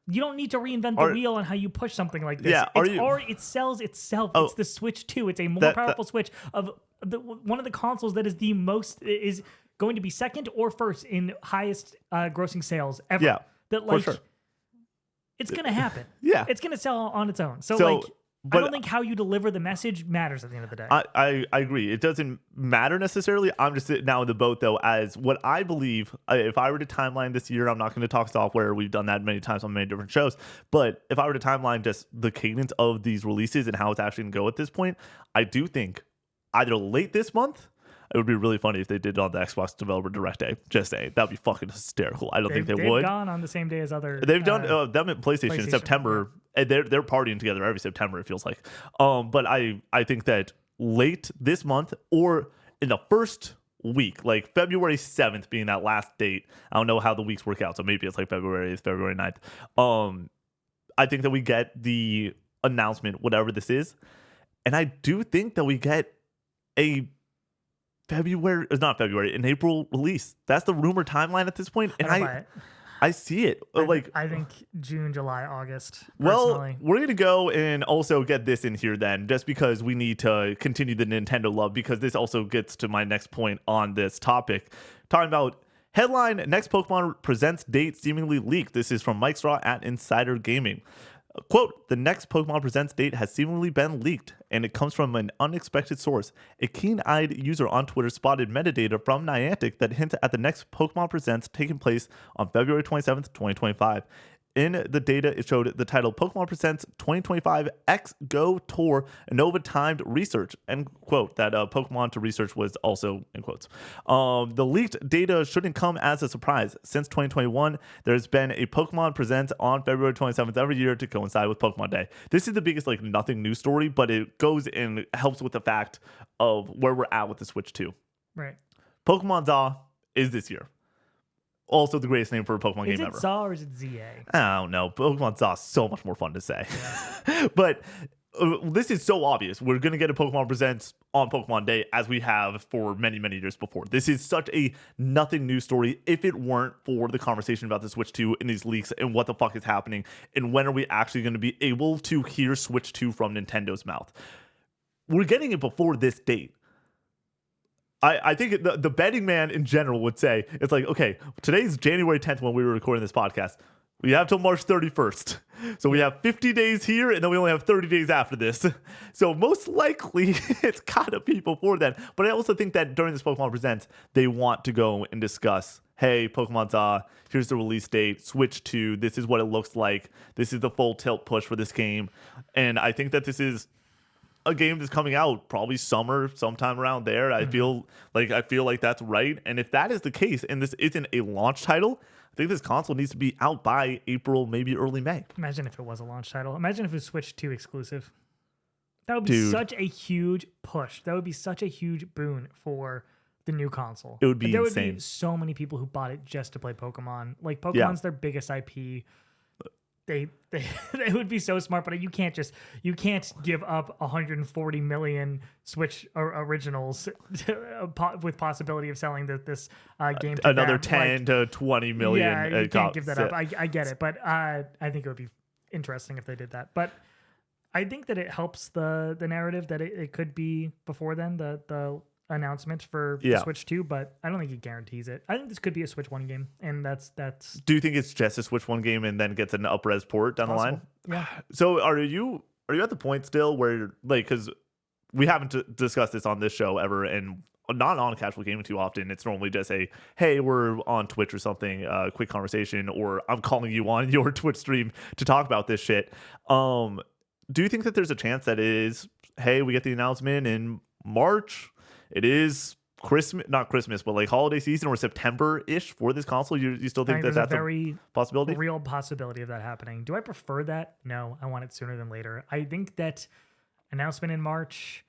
You don't need to reinvent the wheel on how you push something like this. Yeah, it sells itself. Oh, it's the Switch 2. It's a more powerful Switch of one of the consoles that is the most is going to be second or first in highest grossing sales ever. Yeah, that like for sure. It's gonna happen. Yeah, it's gonna sell on its own. So like. But I don't think how you deliver the message matters at the end of the day. I agree. It doesn't matter necessarily. I'm just now in the boat, though, as what I believe, if I were to timeline this year, I'm not going to talk software. We've done that many times on many different shows. But if I were to timeline just the cadence of these releases and how it's actually going to go at this point, I do think either late this month, it would be really funny if they did it on the Xbox Developer Direct Day. Just saying. That would be fucking hysterical. I don't think they would. They've gone on the same day as other... They've done them at PlayStation in September. And they're partying together every September, it feels like. But I think that late this month or in the first week, like February 7th being that last date. I don't know how the weeks work out. So maybe it's like February 8th, February 9th. I think that we get the announcement, whatever this is. And I do think that we get a an April release. That's the rumor timeline at this point. And I see it. I think June, July, August. Well, we're going to go and also get this in here then, just because we need to continue the Nintendo love, because this also gets to my next point on this topic. Talking about headline, next Pokemon Presents date seemingly leaked. This is from Mike Straw at Insider Gaming. Quote, the next Pokemon Presents date has seemingly been leaked, and it comes from an unexpected source. A keen-eyed user on Twitter spotted metadata from Niantic that hinted at the next Pokemon Presents taking place on February 27th, 2025. In the data, it showed the title Pokemon Presents 2025 X Go Tour Nova Timed Research, end quote. That Pokemon to research was also in quotes. The leaked data shouldn't come as a surprise. Since 2021, there's been a Pokemon Presents on February 27th every year to coincide with Pokemon Day. This is the biggest like nothing new story, but it goes and helps with the fact of where we're at with the Switch 2. Right. Pokemon ZA is this year. Also the greatest name for a Pokemon game ever. Is it ZA or is it ZA? I don't know. Pokemon ZA is so much more fun to say. Yeah. But this is so obvious. We're going to get a Pokemon Presents on Pokemon Day as we have for many, many years before. This is such a nothing new story if it weren't for the conversation about the Switch 2 and these leaks and what the fuck is happening and when are we actually going to be able to hear Switch 2 from Nintendo's mouth. We're getting it before this date. I think the betting man in general would say, it's like, okay, today's January 10th when we were recording this podcast. We have till March 31st. So we have 50 days here, and then we only have 30 days after this. So most likely, it's got to be before then. But I also think that during this Pokemon Presents, they want to go and discuss, hey, Pokemon ZA, here's the release date, Switch 2, this is what it looks like. This is the full tilt push for this game. And I think that this is a game that's coming out probably summer, sometime around there. I feel like that's right. And if that is the case, and this isn't a launch title, I think this console needs to be out by April, maybe early May. Imagine if it was a launch title. Imagine if it was Switch 2 exclusive. That would be such a huge push. That would be such a huge boon for the new console. It would be insane. There would be so many people who bought it just to play Pokemon. Like Pokemon's their biggest IP. They would be so smart, but you can't give up 140 million Switch originals with possibility of selling this game to another them. 10 to 20 million. Yeah, you can't give that up. I get it, but I think it would be interesting if they did that. But I think that it helps the narrative that it could be before then, the announcement for the Switch 2, but I don't think it guarantees it. I think this could be a Switch 1 game, and that's Do you think it's just a Switch 1 game and then gets an up-res port down possible. the line? Yeah. So are you at the point still where, like, because we haven't discussed this on this show ever, and not on Casual Gaming too often. It's normally just a, hey, we're on Twitch or something, quick conversation, or I'm calling you on your Twitch stream to talk about this shit. Do you think that there's a chance that it is, hey, we get the announcement in March, it is Christmas, not Christmas, but like holiday season or September-ish for this console? You still think that that's a very possibility? Real possibility of that happening. Do I prefer that? No, I want it sooner than later. I think that announcement in March,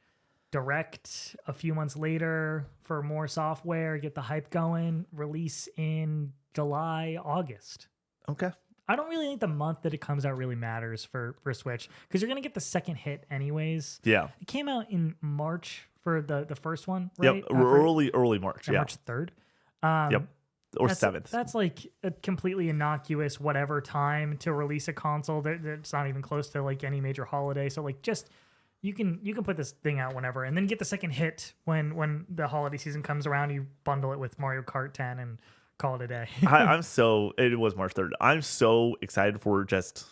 direct a few months later for more software, get the hype going, release in July, August. Okay. I don't really think the month that it comes out really matters for Switch, because you're going to get the second hit anyways. Yeah. It came out in March for the first one, right? Yep, early March, yeah. March 3rd. Yep, or 7th. That's like a completely innocuous whatever time to release a console that's not even close to like any major holiday. So like just you can put this thing out whenever, and then get the second hit when the holiday season comes around. You bundle it with Mario Kart 10 and call it a day. It was March 3rd. I'm so excited for just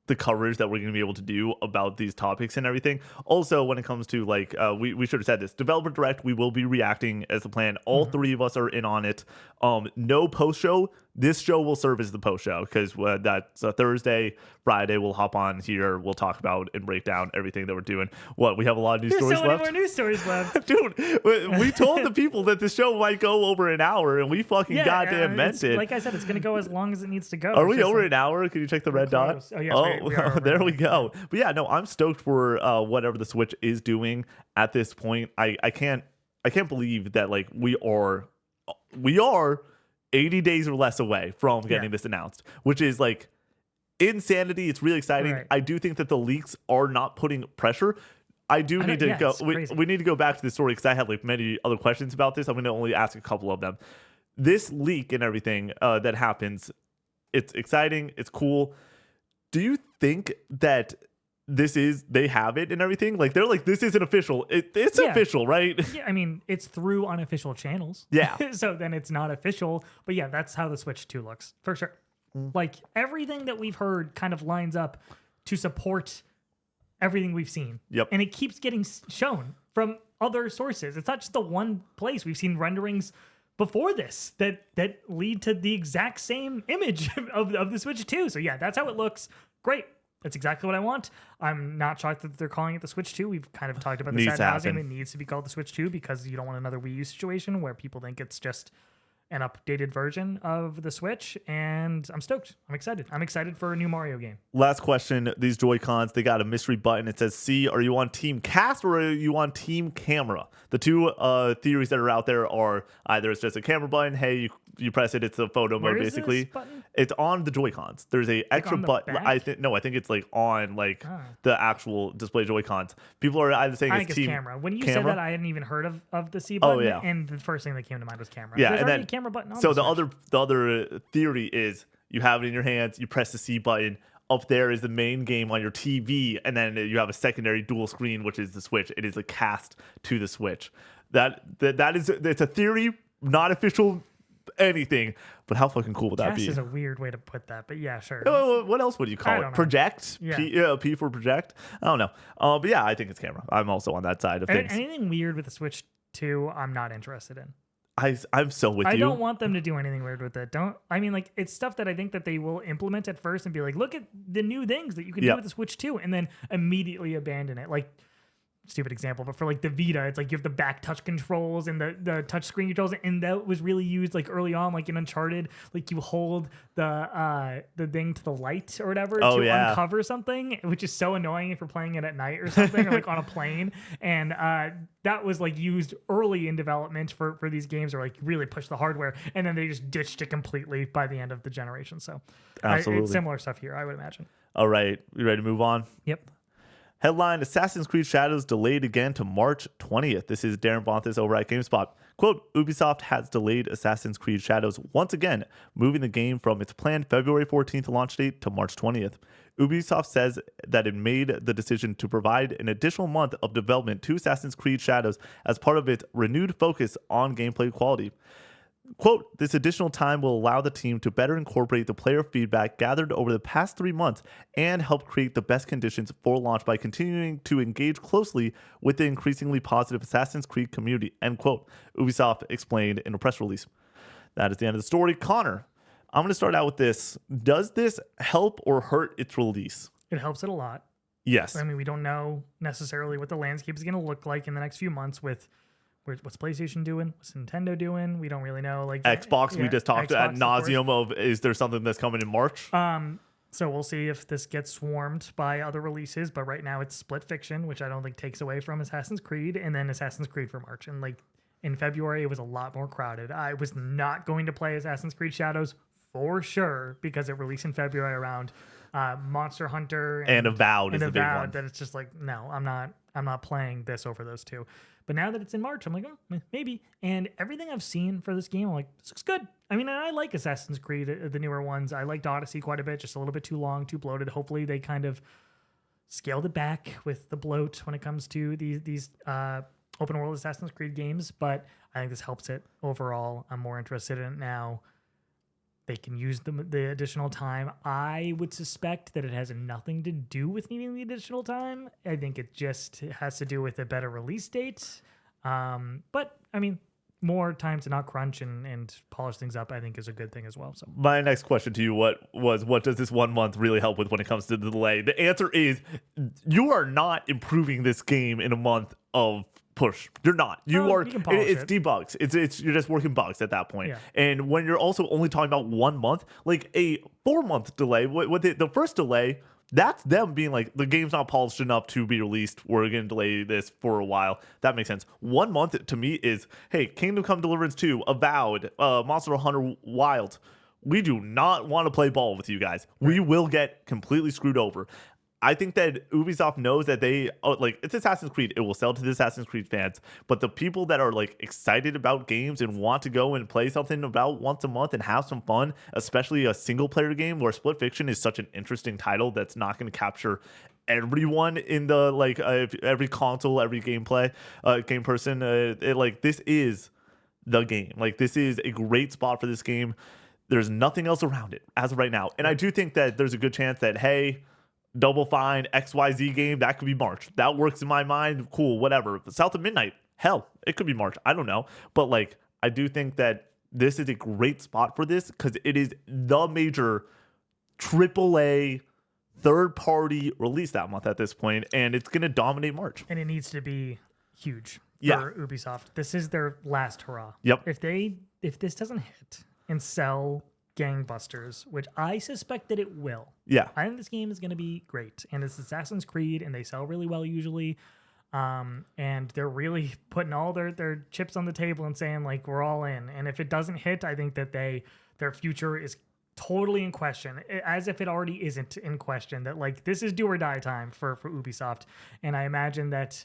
the coverage that we're going to be able to do about these topics and everything. Also, when it comes to like, we should have said this, Developer Direct, we will be reacting as the plan. All three of us are in on it. No post show. This show will serve as the post show, because that's a Thursday. Friday we'll hop on here. We'll talk about and break down everything that we're doing. We have a lot of news stories left. There's so many more news stories left. Dude, we told the people that the show might go over an hour, and we fucking goddamn meant it. Like I said, it's going to go as long as it needs to go. Are we over an hour? Can you check the red dot? Oh, yes, we are there we go. But yeah, no, I'm stoked for whatever the Switch is doing at this point. I can't believe that like we are 80 days or less away from getting this announced, which is like insanity. It's really exciting. Right. I do think that the leaks are not putting pressure. We need to go back to the story, because I had like many other questions about this. I'm going to only ask a couple of them. This leak and everything that happens, it's exciting. It's cool. Do you think that they have it and everything? Like they're like, this isn't official. It's official, right? Yeah, I mean, it's through unofficial channels. Yeah. So then it's not official. But yeah, that's how the Switch 2 looks, for sure. Like everything that we've heard kind of lines up to support everything we've seen. Yep. And it keeps getting shown from other sources. It's not just the one place. We've seen renderings before this that lead to the exact same image of the Switch 2. So yeah, that's how it looks. Great. That's exactly what I want. I'm not shocked that they're calling it the Switch 2. We've kind of talked about this ad nauseum. It needs to be called the Switch 2, because you don't want another Wii U situation where people think it's just an updated version of the Switch. And I'm stoked. I'm excited. I'm excited for a new Mario game. Last question. These Joy-Cons, they got a mystery button. It says, C, are you on Team Cast or are you on Team Camera? The two theories that are out there are either it's just a camera button. Hey, you press it, it's a photo mode, basically. It's on the Joy-Cons. There's a extra button. I think it's like on like the actual display Joy-Cons. People are either saying it's Team Camera. When you said that, I hadn't even heard of the C button. Oh, yeah. And the first thing that came to mind was camera. Yeah, There's and already then a camera button on so the other theory is you have it in your hands, you press the C button. Up there is the main game on your TV, and then you have a secondary dual screen, which is the Switch. It is a cast to the Switch. It's a theory, not official anything, but how fucking cool would that be? Cast is a weird way to put that, but yeah, sure. What else would you call it? Project? Yeah. P for project? I don't know. But yeah, I think it's camera. I'm also on that side of things. Anything weird with the Switch 2, I'm not interested in. I'm so with you. I don't want them to do anything weird with it. It's stuff that I think that they will implement at first and be like, look at the new things that you can do with the Switch 2, and then immediately abandon it. Like, stupid example, but for like the Vita, it's like you have the back touch controls and the touch screen controls, and that was really used like early on, like in Uncharted, like you hold the thing to the light or whatever to uncover something, which is so annoying if you're playing it at night or something, or like on a plane. And that was like used early in development for these games, or like really push the hardware, and then they just ditched it completely by the end of the generation. So absolutely, it's similar stuff here, I would imagine. All right, you ready to move on? Yep. Headline: Assassin's Creed Shadows delayed again to March 20th. This is Darren Bonthis over at GameSpot. Quote, Ubisoft has delayed Assassin's Creed Shadows once again, moving the game from its planned February 14th launch date to March 20th. Ubisoft says that it made the decision to provide an additional month of development to Assassin's Creed Shadows as part of its renewed focus on gameplay quality. Quote, this additional time will allow the team to better incorporate the player feedback gathered over the past 3 months and help create the best conditions for launch by continuing to engage closely with the increasingly positive Assassin's Creed community, end quote, Ubisoft explained in a press release. That is the end of the story. Connor, I'm going to start out with this. Does this help or hurt its release? It helps it a lot. Yes. I mean, we don't know necessarily what the landscape is going to look like in the next few months with what's PlayStation doing? What's Nintendo doing? We don't really know. Like Xbox, we just talked ad nauseum of is there something that's coming in March? So we'll see if this gets swarmed by other releases. But right now it's Split Fiction, which I don't think takes away from Assassin's Creed, and then Assassin's Creed for March. And like in February, it was a lot more crowded. I was not going to play Assassin's Creed Shadows for sure because it released in February around Monster Hunter and Avowed is the big one. That it's just like, no, I'm not playing this over those two. But now that it's in March, I'm like, oh, maybe. And everything I've seen for this game, I'm like, this looks good. I mean, I like Assassin's Creed, the newer ones. I liked Odyssey quite a bit, just a little bit too long, too bloated. Hopefully they kind of scaled it back with the bloat when it comes to these open world Assassin's Creed games. But I think this helps it overall. I'm more interested in it now. They can use the additional time. I would suspect that it has nothing to do with needing the additional time. I think it just has to do with a better release date. But, I mean, more time to not crunch and polish things up, I think, is a good thing as well. So my next question to you what does this 1 month really help with when it comes to the delay? The answer is you are not improving this game in a month of push. You're not. It's debugs. It's you're just working bugs at that point. Yeah. And when you're also only talking about 1 month, like a 4-month delay, what the first delay, that's them being like, the game's not polished enough to be released. We're going to delay this for a while. That makes sense. 1 month to me is, hey, Kingdom Come Deliverance 2, Avowed, Monster Hunter Wild. We do not want to play ball with you guys. We will get completely screwed over. I think that Ubisoft knows that it's Assassin's Creed. It will sell to the Assassin's Creed fans, but the people that are like excited about games and want to go and play something about once a month and have some fun, especially a single player game where Split Fiction is such an interesting title that's not going to capture everyone in the every console, every game person. This is the game. Like, this is a great spot for this game. There's nothing else around it as of right now, and I do think that there's a good chance that, hey, Double Fine, XYZ game, that could be March. That works in my mind. Cool, whatever. South of Midnight, hell, it could be March. I don't know. But like, I do think that this is a great spot for this because it is the major AAA third-party release that month at this point, and it's going to dominate March. And it needs to be huge for Ubisoft. This is their last hurrah. Yep. If this doesn't hit and sell gangbusters, which I suspect that it will. Yeah. I think this game is going to be great. And it's Assassin's Creed, and they sell really well usually. And they're really putting all their chips on the table and saying, like, we're all in. And if it doesn't hit, I think that their future is totally in question, as if it already isn't in question. That, like, this is do or die time for Ubisoft. And I imagine that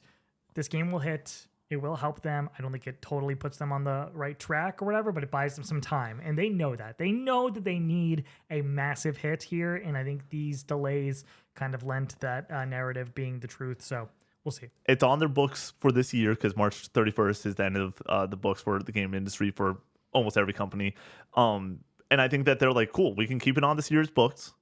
this game will hit. It will help them. I don't think it totally puts them on the right track or whatever, but it buys them some time. And they know that. They know that they need a massive hit here. And I think these delays kind of lend to that narrative being the truth. So we'll see. It's on their books for this year because March 31st is the end of the books for the game industry for almost every company. And I think that they're like, cool, we can keep it on this year's books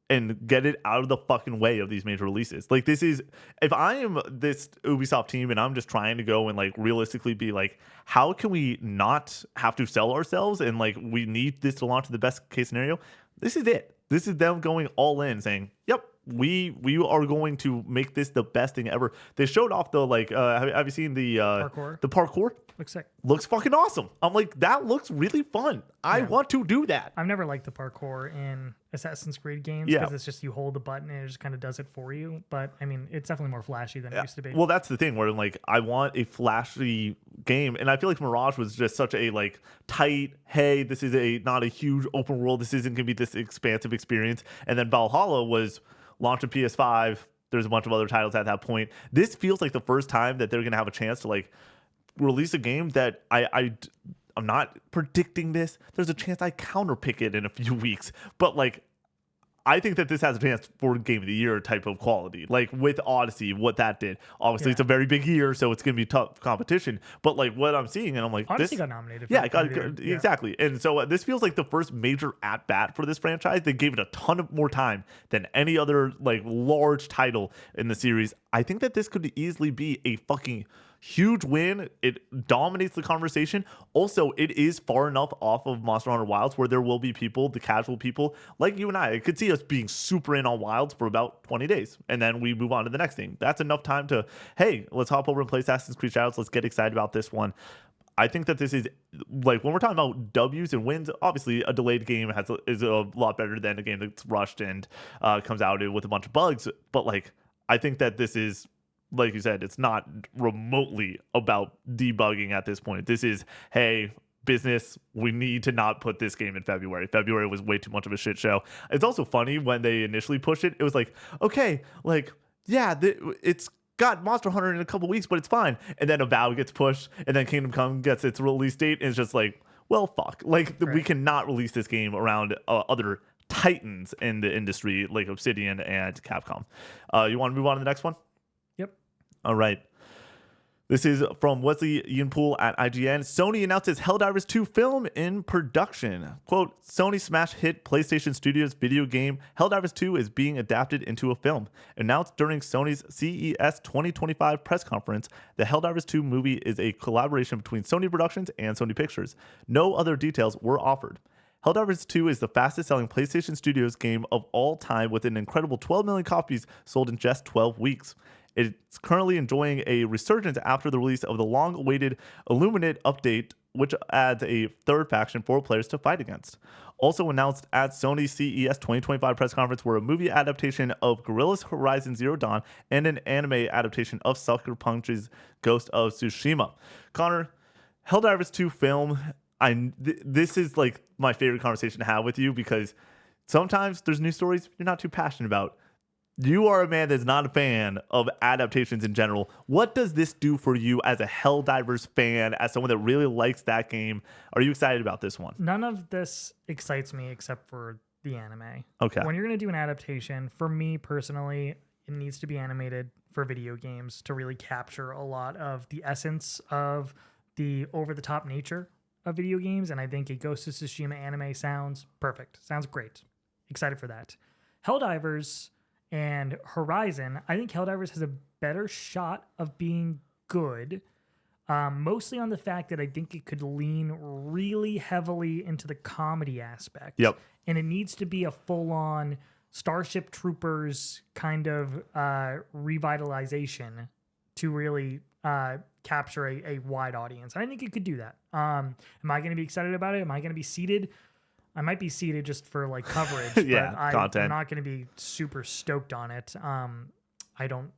and get it out of the fucking way of these major releases. Like, this is, if I am this Ubisoft team and I'm just trying to go and like realistically be like, how can we not have to sell ourselves and like we need this to launch in the best case scenario? This is it. This is them going all in, saying, yep, we are going to make this the best thing ever. They showed off the have you seen the parkour? The parkour Looks sick. Looks fucking awesome. I'm like, that looks really fun. I want to do that. I've never liked the parkour in Assassin's Creed games because it's just you hold the button and it just kind of does it for you. But I mean, it's definitely more flashy than it used to be. Well, that's the thing where like I want a flashy game, and I feel like Mirage was just such a like tight, hey, this is not a huge open world. This isn't gonna be this expansive experience. And then Valhalla was launched on PS5. there's a bunch of other titles at that point. This feels like the first time that they're going to have a chance to like release a game that I'm not predicting this. There's a chance I counterpick it in a few weeks, but like I think that this has a chance for Game of the Year type of quality. Like with Odyssey, what that did. Obviously, it's a very big year, so it's going to be tough competition. But like what I'm seeing, and I'm like, Odyssey got nominated. Yeah, exactly. And so this feels like the first major at bat for this franchise. They gave it a ton of more time than any other like large title in the series. I think that this could easily be a fucking huge win. It dominates the conversation. Also, it is far enough off of Monster Hunter Wilds where there will be people, the casual people like you and I could see us being super in on Wilds for about 20 days. And then we move on to the next thing. That's enough time to, hey, let's hop over and play Assassin's Creed Shadows. Let's get excited about this one. I think that this is like when we're talking about W's and wins, obviously a delayed game is a lot better than a game that's rushed and comes out with a bunch of bugs. But like, I think that this is, like you said, it's not remotely about debugging at this point. This is, hey, business, we need to not put this game in February. February was way too much of a shit show. It's also funny when they initially pushed it, it was like, okay, like, yeah, it's got Monster Hunter in a couple weeks, but it's fine. And then Avowed gets pushed, and then Kingdom Come gets its release date, and it's just like, well, fuck. Like, we cannot release this game around other titans in the industry, like Obsidian and Capcom. You want to move on to the next one? All right. This is from Wesley Yinpool at IGN. Sony announces Helldivers 2 film in production. Quote, Sony smash hit PlayStation Studios video game Helldivers 2 is being adapted into a film. Announced during Sony's CES 2025 press conference, the Helldivers 2 movie is a collaboration between Sony Productions and Sony Pictures. No other details were offered. Helldivers 2 is the fastest selling PlayStation Studios game of all time with an incredible 12 million copies sold in just 12 weeks. It's currently enjoying a resurgence after the release of the long-awaited Illuminate update, which adds a third faction for players to fight against. Also announced at Sony's CES 2025 press conference were a movie adaptation of Guerrilla's Horizon Zero Dawn and an anime adaptation of Sucker Punch's Ghost of Tsushima. Connor, Helldivers 2 film, this is like my favorite conversation to have with you because sometimes there's news stories you're not too passionate about. You are a man that's not a fan of adaptations in general. What does this do for you as a Helldivers fan, as someone that really likes that game? Are you excited about this one? None of this excites me except for the anime. Okay. When you're going to do an adaptation, for me personally, it needs to be animated for video games to really capture a lot of the essence of the over-the-top nature of video games. And I think a Ghost of Tsushima anime sounds perfect. Sounds great. Excited for that. Helldivers and Horizon, I think Helldivers has a better shot of being good, mostly on the fact that I think it could lean really heavily into the comedy aspect. Yep. And it needs to be a full-on Starship Troopers kind of revitalization to really capture a wide audience. And I think it could do that. Am I going to be excited about it? Am I going to be seated? I might be seated just for like coverage, yeah, but I'm not going to be super stoked on it. I don't,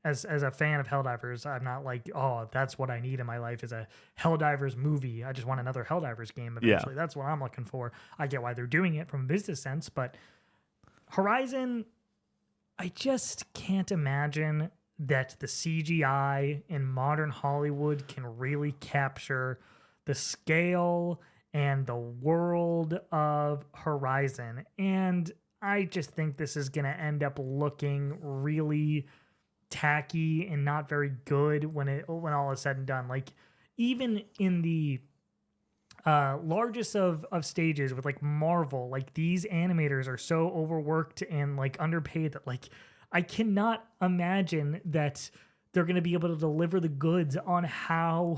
as a fan of Helldivers, I'm not like, oh, that's what I need in my life is a Helldivers movie. I just want another Helldivers game eventually. Yeah. That's what I'm looking for. I get why they're doing it from a business sense, but Horizon, I just can't imagine that the CGI in modern Hollywood can really capture the scale and the world of Horizon. And I just think this is going to end up looking really tacky and not very good when all is said and done. Like, even in the largest of stages with like Marvel, like these animators are so overworked and like underpaid that like I cannot imagine that they're going to be able to deliver the goods on how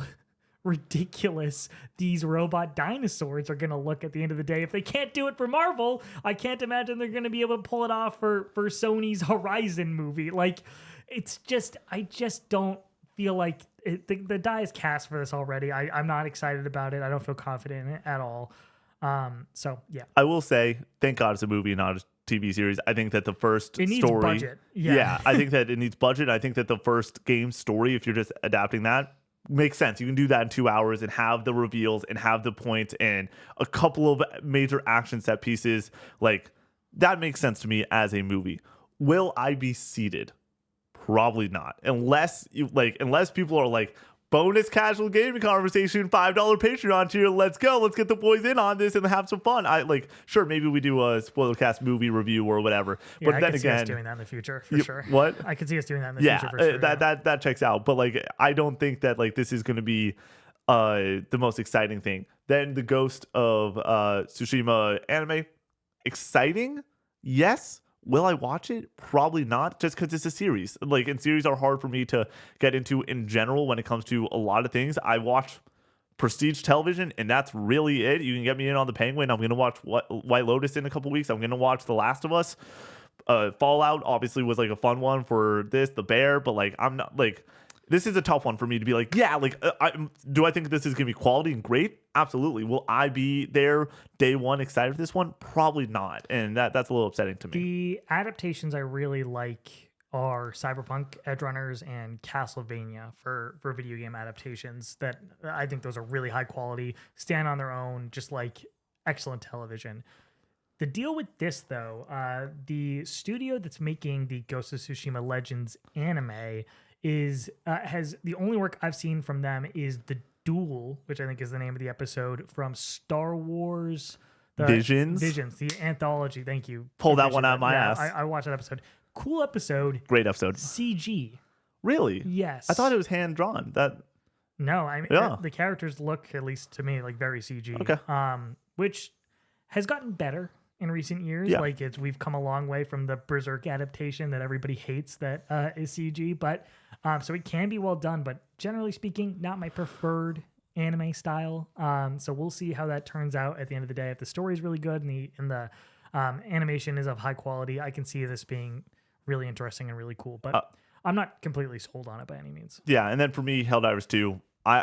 ridiculous these robot dinosaurs are going to look at the end of the day. If they can't do it for Marvel, I can't imagine they're going to be able to pull it off for Sony's Horizon movie. Like, it's just, I just don't feel like the die is cast for this already. I'm not excited about it. I don't feel confident in it at all. So yeah, I will say, thank God it's a movie, not a TV series. I think that the first it needs story, budget. Yeah, I think that it needs budget. I think that the first game story, if you're just adapting that, makes sense. You can do that in 2 hours and have the reveals and have the points and a couple of major action set pieces. Like, that makes sense to me as a movie. Will I be seated probably not. Unless people are like, bonus casual gaming conversation, $5 Patreon tier. Let's go. Let's get the boys in on this and have some fun. Sure, maybe we do a spoilercast movie review or whatever. Yeah, but I then could again, see us doing that in the future for sure. What? I could see us doing that in the future for sure. That checks out. But like, I don't think that like this is going to be the most exciting thing. Then the Ghost of Tsushima anime, exciting, yes. Will I watch it? Probably not, just because it's a series. Like, and series are hard for me to get into in general when it comes to a lot of things. I watch prestige television, and that's really it. You can get me in on The Penguin. I'm going to watch White Lotus in a couple weeks. I'm going to watch The Last of Us. Fallout obviously was like a fun one for this, The Bear, but like, I'm not like, this is a tough one for me to be like, yeah, like, do I think this is going to be quality and great? Absolutely. Will I be there day one excited for this one? Probably not. And that's a little upsetting to me. The adaptations I really like are Cyberpunk, Edgerunners, and Castlevania for video game adaptations. That I think those are really high quality, stand on their own, just like excellent television. The deal with this, though, the studio that's making the Ghost of Tsushima Legends anime has the only work I've seen from them is The Duel, which I think is the name of the episode from Star Wars Visions, the anthology. Thank you. Pull that one out of my ass. I watched that episode. Cool episode. Great episode. CG. Really? Yes. I thought it was hand drawn. No, I mean the characters look, at least to me, like very CG. Okay. Which has gotten better in recent years. Yeah. Like we've come a long way from the Berserk adaptation that everybody hates that is CG, but so it can be well done, but generally speaking, not my preferred anime style. So we'll see how that turns out at the end of the day. If the story is really good and the animation is of high quality, I can see this being really interesting and really cool, but I'm not completely sold on it by any means. Yeah. And then for me, Helldivers 2,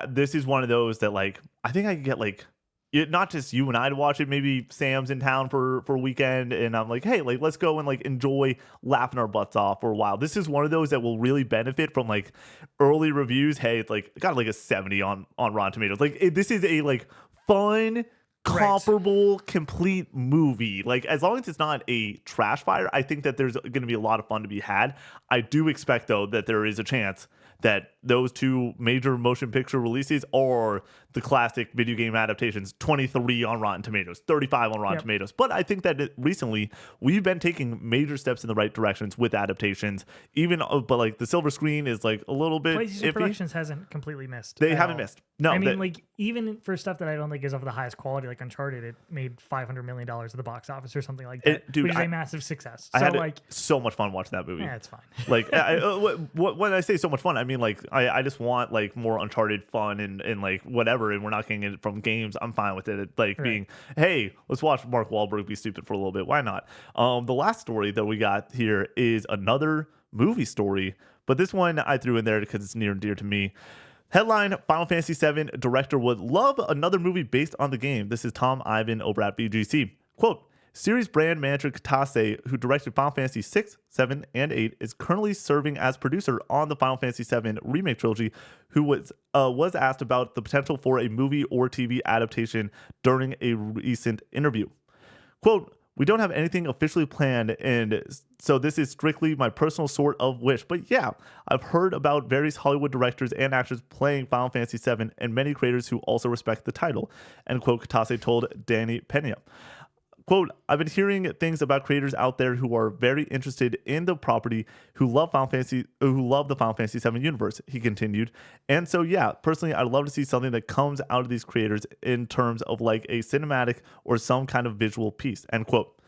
this is one of those that like, I think I could get like, not just you and I to watch it. Maybe Sam's in town for a weekend, and I'm like, hey, like let's go and like enjoy laughing our butts off for a while. This is one of those that will really benefit from like early reviews. Hey, it's like got like a 70 on Rotten Tomatoes. Like this is a like fun, comparable, complete movie. Like as long as it's not a trash fire, I think that there's going to be a lot of fun to be had. I do expect though that there is a chance that those two major motion picture releases are the classic video game adaptations. 23 on Rotten Tomatoes, 35 on Rotten Tomatoes. But I think that recently we've been taking major steps in the right directions with adaptations. But like the silver screen is like a little bit PlayStation iffy. Productions hasn't completely missed. They haven't missed. No, I mean, like even for stuff that I don't think is of the highest quality, like Uncharted, it made $500 million at the box office or something like that, which is a massive success. I had so much fun watching that movie. Yeah, it's fine. Like when I say so much fun, I mean like I just want like more Uncharted fun and like whatever, and we're not getting it from games. I'm fine with it. Like being, hey, let's watch Mark Wahlberg be stupid for a little bit. Why not? The last story that we got here is another movie story, but this one I threw in there because it's near and dear to me. Headline: Final Fantasy VII director would love another movie based on the game. This is Tom Ivan over at VGC. Quote: Series brand manager Kitase, who directed Final Fantasy 6, 7, and 8, is currently serving as producer on the Final Fantasy 7 remake trilogy, who was asked about the potential for a movie or TV adaptation during a recent interview. Quote: We don't have anything officially planned, and so this is strictly my personal sort of wish. But yeah, I've heard about various Hollywood directors and actors playing Final Fantasy VII and many creators who also respect the title. End quote, Kitase told Danny Pena. Quote: I've been hearing things about creators out there who are very interested in the property, who love the Final Fantasy VII universe, he continued. And so, yeah, personally, I'd love to see something that comes out of these creators in terms of like a cinematic or some kind of visual piece. End quote.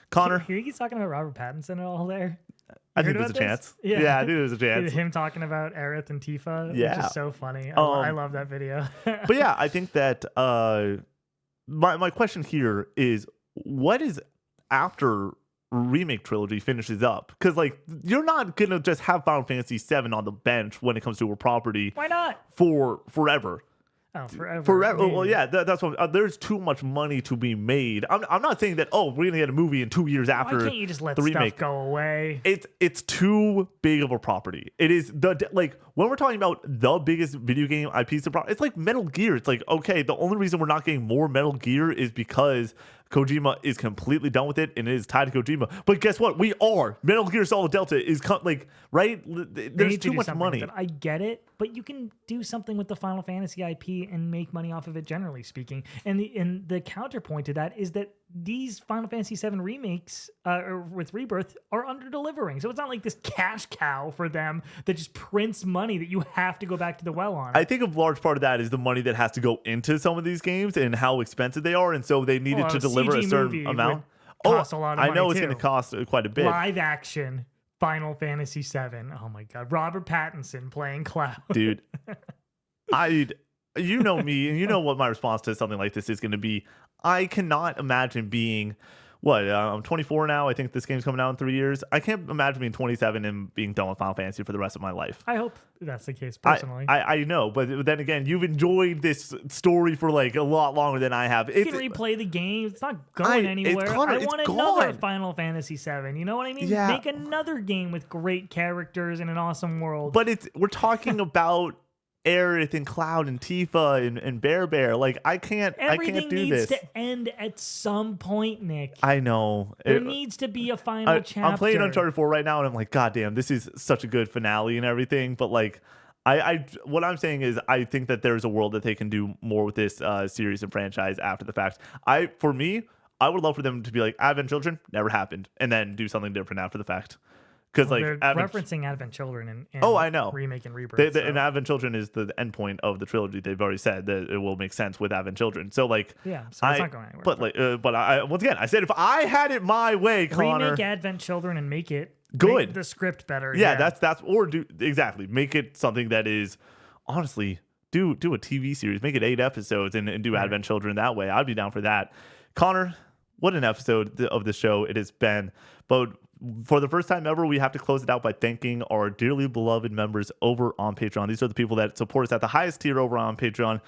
Connor, you think he's talking about Robert Pattinson at all there? I think there's a chance. Yeah, I think there's a chance. Him talking about Aerith and Tifa, which is so funny. I love that video. But yeah, I think that my question here is, what is after remake trilogy finishes up? Because like you're not gonna just have Final Fantasy VII on the bench when it comes to a property. Why not? For forever. Oh, forever. Forever. Well, yeah, that's what. There's too much money to be made. I'm not saying that. Oh, we're gonna get a movie in 2 years after. Why can't you just let the remake stuff go away? It's too big of a property. It is like when we're talking about the biggest video game IPs, it's like Metal Gear. It's like, okay, the only reason we're not getting more Metal Gear is because Kojima is completely done with it, and it is tied to Kojima. But guess what? We are. Metal Gear Solid Delta is right? There's too much money. I get it, but you can do something with the Final Fantasy IP and make money off of it, generally speaking. And the counterpoint to that is that these Final Fantasy VII remakes or with Rebirth are under-delivering. So it's not like this cash cow for them that just prints money that you have to go back to the well on. I think a large part of that is the money that has to go into some of these games and how expensive they are. And so they needed to deliver a certain amount. Cost a lot of money, I know it's going to cost quite a bit. Live action Final Fantasy VII. Oh my God. Robert Pattinson playing Cloud. Dude, you know me, and you know what my response to something like this is going to be. I cannot imagine being, I'm 24 now. I think this game's coming out in 3 years. I can't imagine being 27 and being done with Final Fantasy for the rest of my life. I hope that's the case, personally. I know, but then again, you've enjoyed this story for a lot longer than I have. You can replay the game. It's not going anywhere. I want another Final Fantasy VII. You know what I mean? Yeah. Make another game with great characters and an awesome world. But we're talking about Aerith and Cloud and Tifa and Bear. I can't do this. Everything needs to end at some point, Nick. I know. There needs to be a final chapter. I'm playing Uncharted 4 right now, and I'm like, God damn, this is such a good finale and everything. But what I'm saying is, I think that there's a world that they can do more with this series and franchise after the fact. For me, I would love for them to be like, Advent Children never happened, and then do something different after the fact. Because they're referencing Advent Children in I know. remake and Rebirth. And Advent Children is the end point of the trilogy. They've already said that it will make sense with Advent Children. So so it's not going anywhere. But I once again, I said if I had it my way, Connor, remake Advent Children and make it good. Make the script better. Yeah, that's or do exactly make it something that is honestly do a TV series, make it 8 episodes and do Advent Children that way. I'd be down for that. Connor, what an episode of the show it has been. But for the first time ever, we have to close it out by thanking our dearly beloved members over on Patreon. These are the people that support us at the highest tier over on Patreon.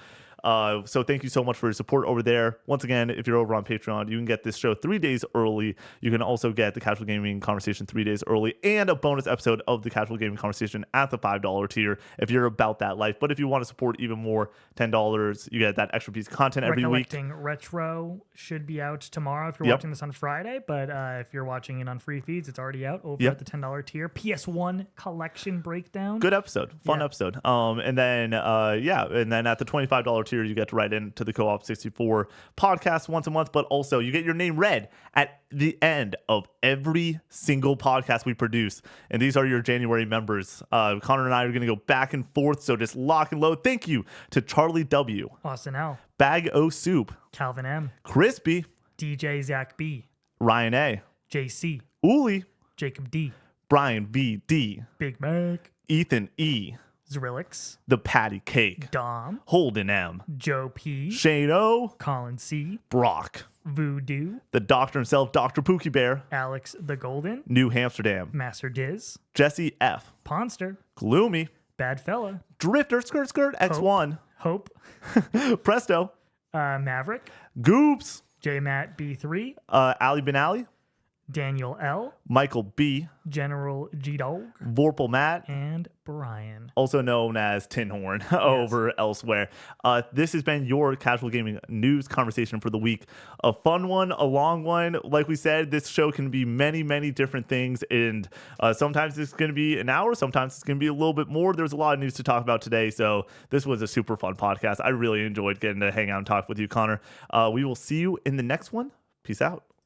So thank you so much for your support over there. Once again, if you're over on Patreon, you can get this show 3 days early. You can also get the Casual Gaming Conversation 3 days early and a bonus episode of the Casual Gaming Conversation at the $5 tier if you're about that life. But if you want to support even more, $10, you get that extra piece of content every week. Retro should be out tomorrow if you're watching this on Friday. But if you're watching it on free feeds, it's already out over at the $10 tier. PS1 collection breakdown. Good episode. Fun episode. And then at the $25 tier, you get to write into the Co-op 64 podcast once a month, but also you get your name read at the end of every single podcast we produce. And these are your January members. Connor and I are going to go back and forth, so just lock and load. Thank you to Charlie W, Austin L, Bag O Soup, Calvin M, Crispy, DJ Zach B, Ryan A, JC, Uli, Jacob D, Brian B D, Big Mac, Ethan E, Zrillix, The Patty Cake, Dom, Holden M, Joe P, Shane O, Colin C, Brock, Voodoo, the doctor himself, Dr. Pookie Bear, Alex the Golden, New Amsterdam, Master Diz, Jesse F, Ponster, Gloomy, Bad Fella, Drifter, Skirt, X1, Hope, Presto, Maverick, Goops, JMatt B3, Ali Ben Ali, Daniel L, Michael B, General G-Dog, Vorpal Matt, and Brian, also known as Tin Horn over elsewhere. This has been your Casual Gaming News conversation for the week. A fun one, a long one. Like we said, this show can be many, many different things, and sometimes it's going to be an hour, sometimes it's going to be a little bit more. There's a lot of news to talk about today, so this was a super fun podcast. I really enjoyed getting to hang out and talk with you, Connor. We will see you in the next one. Peace out.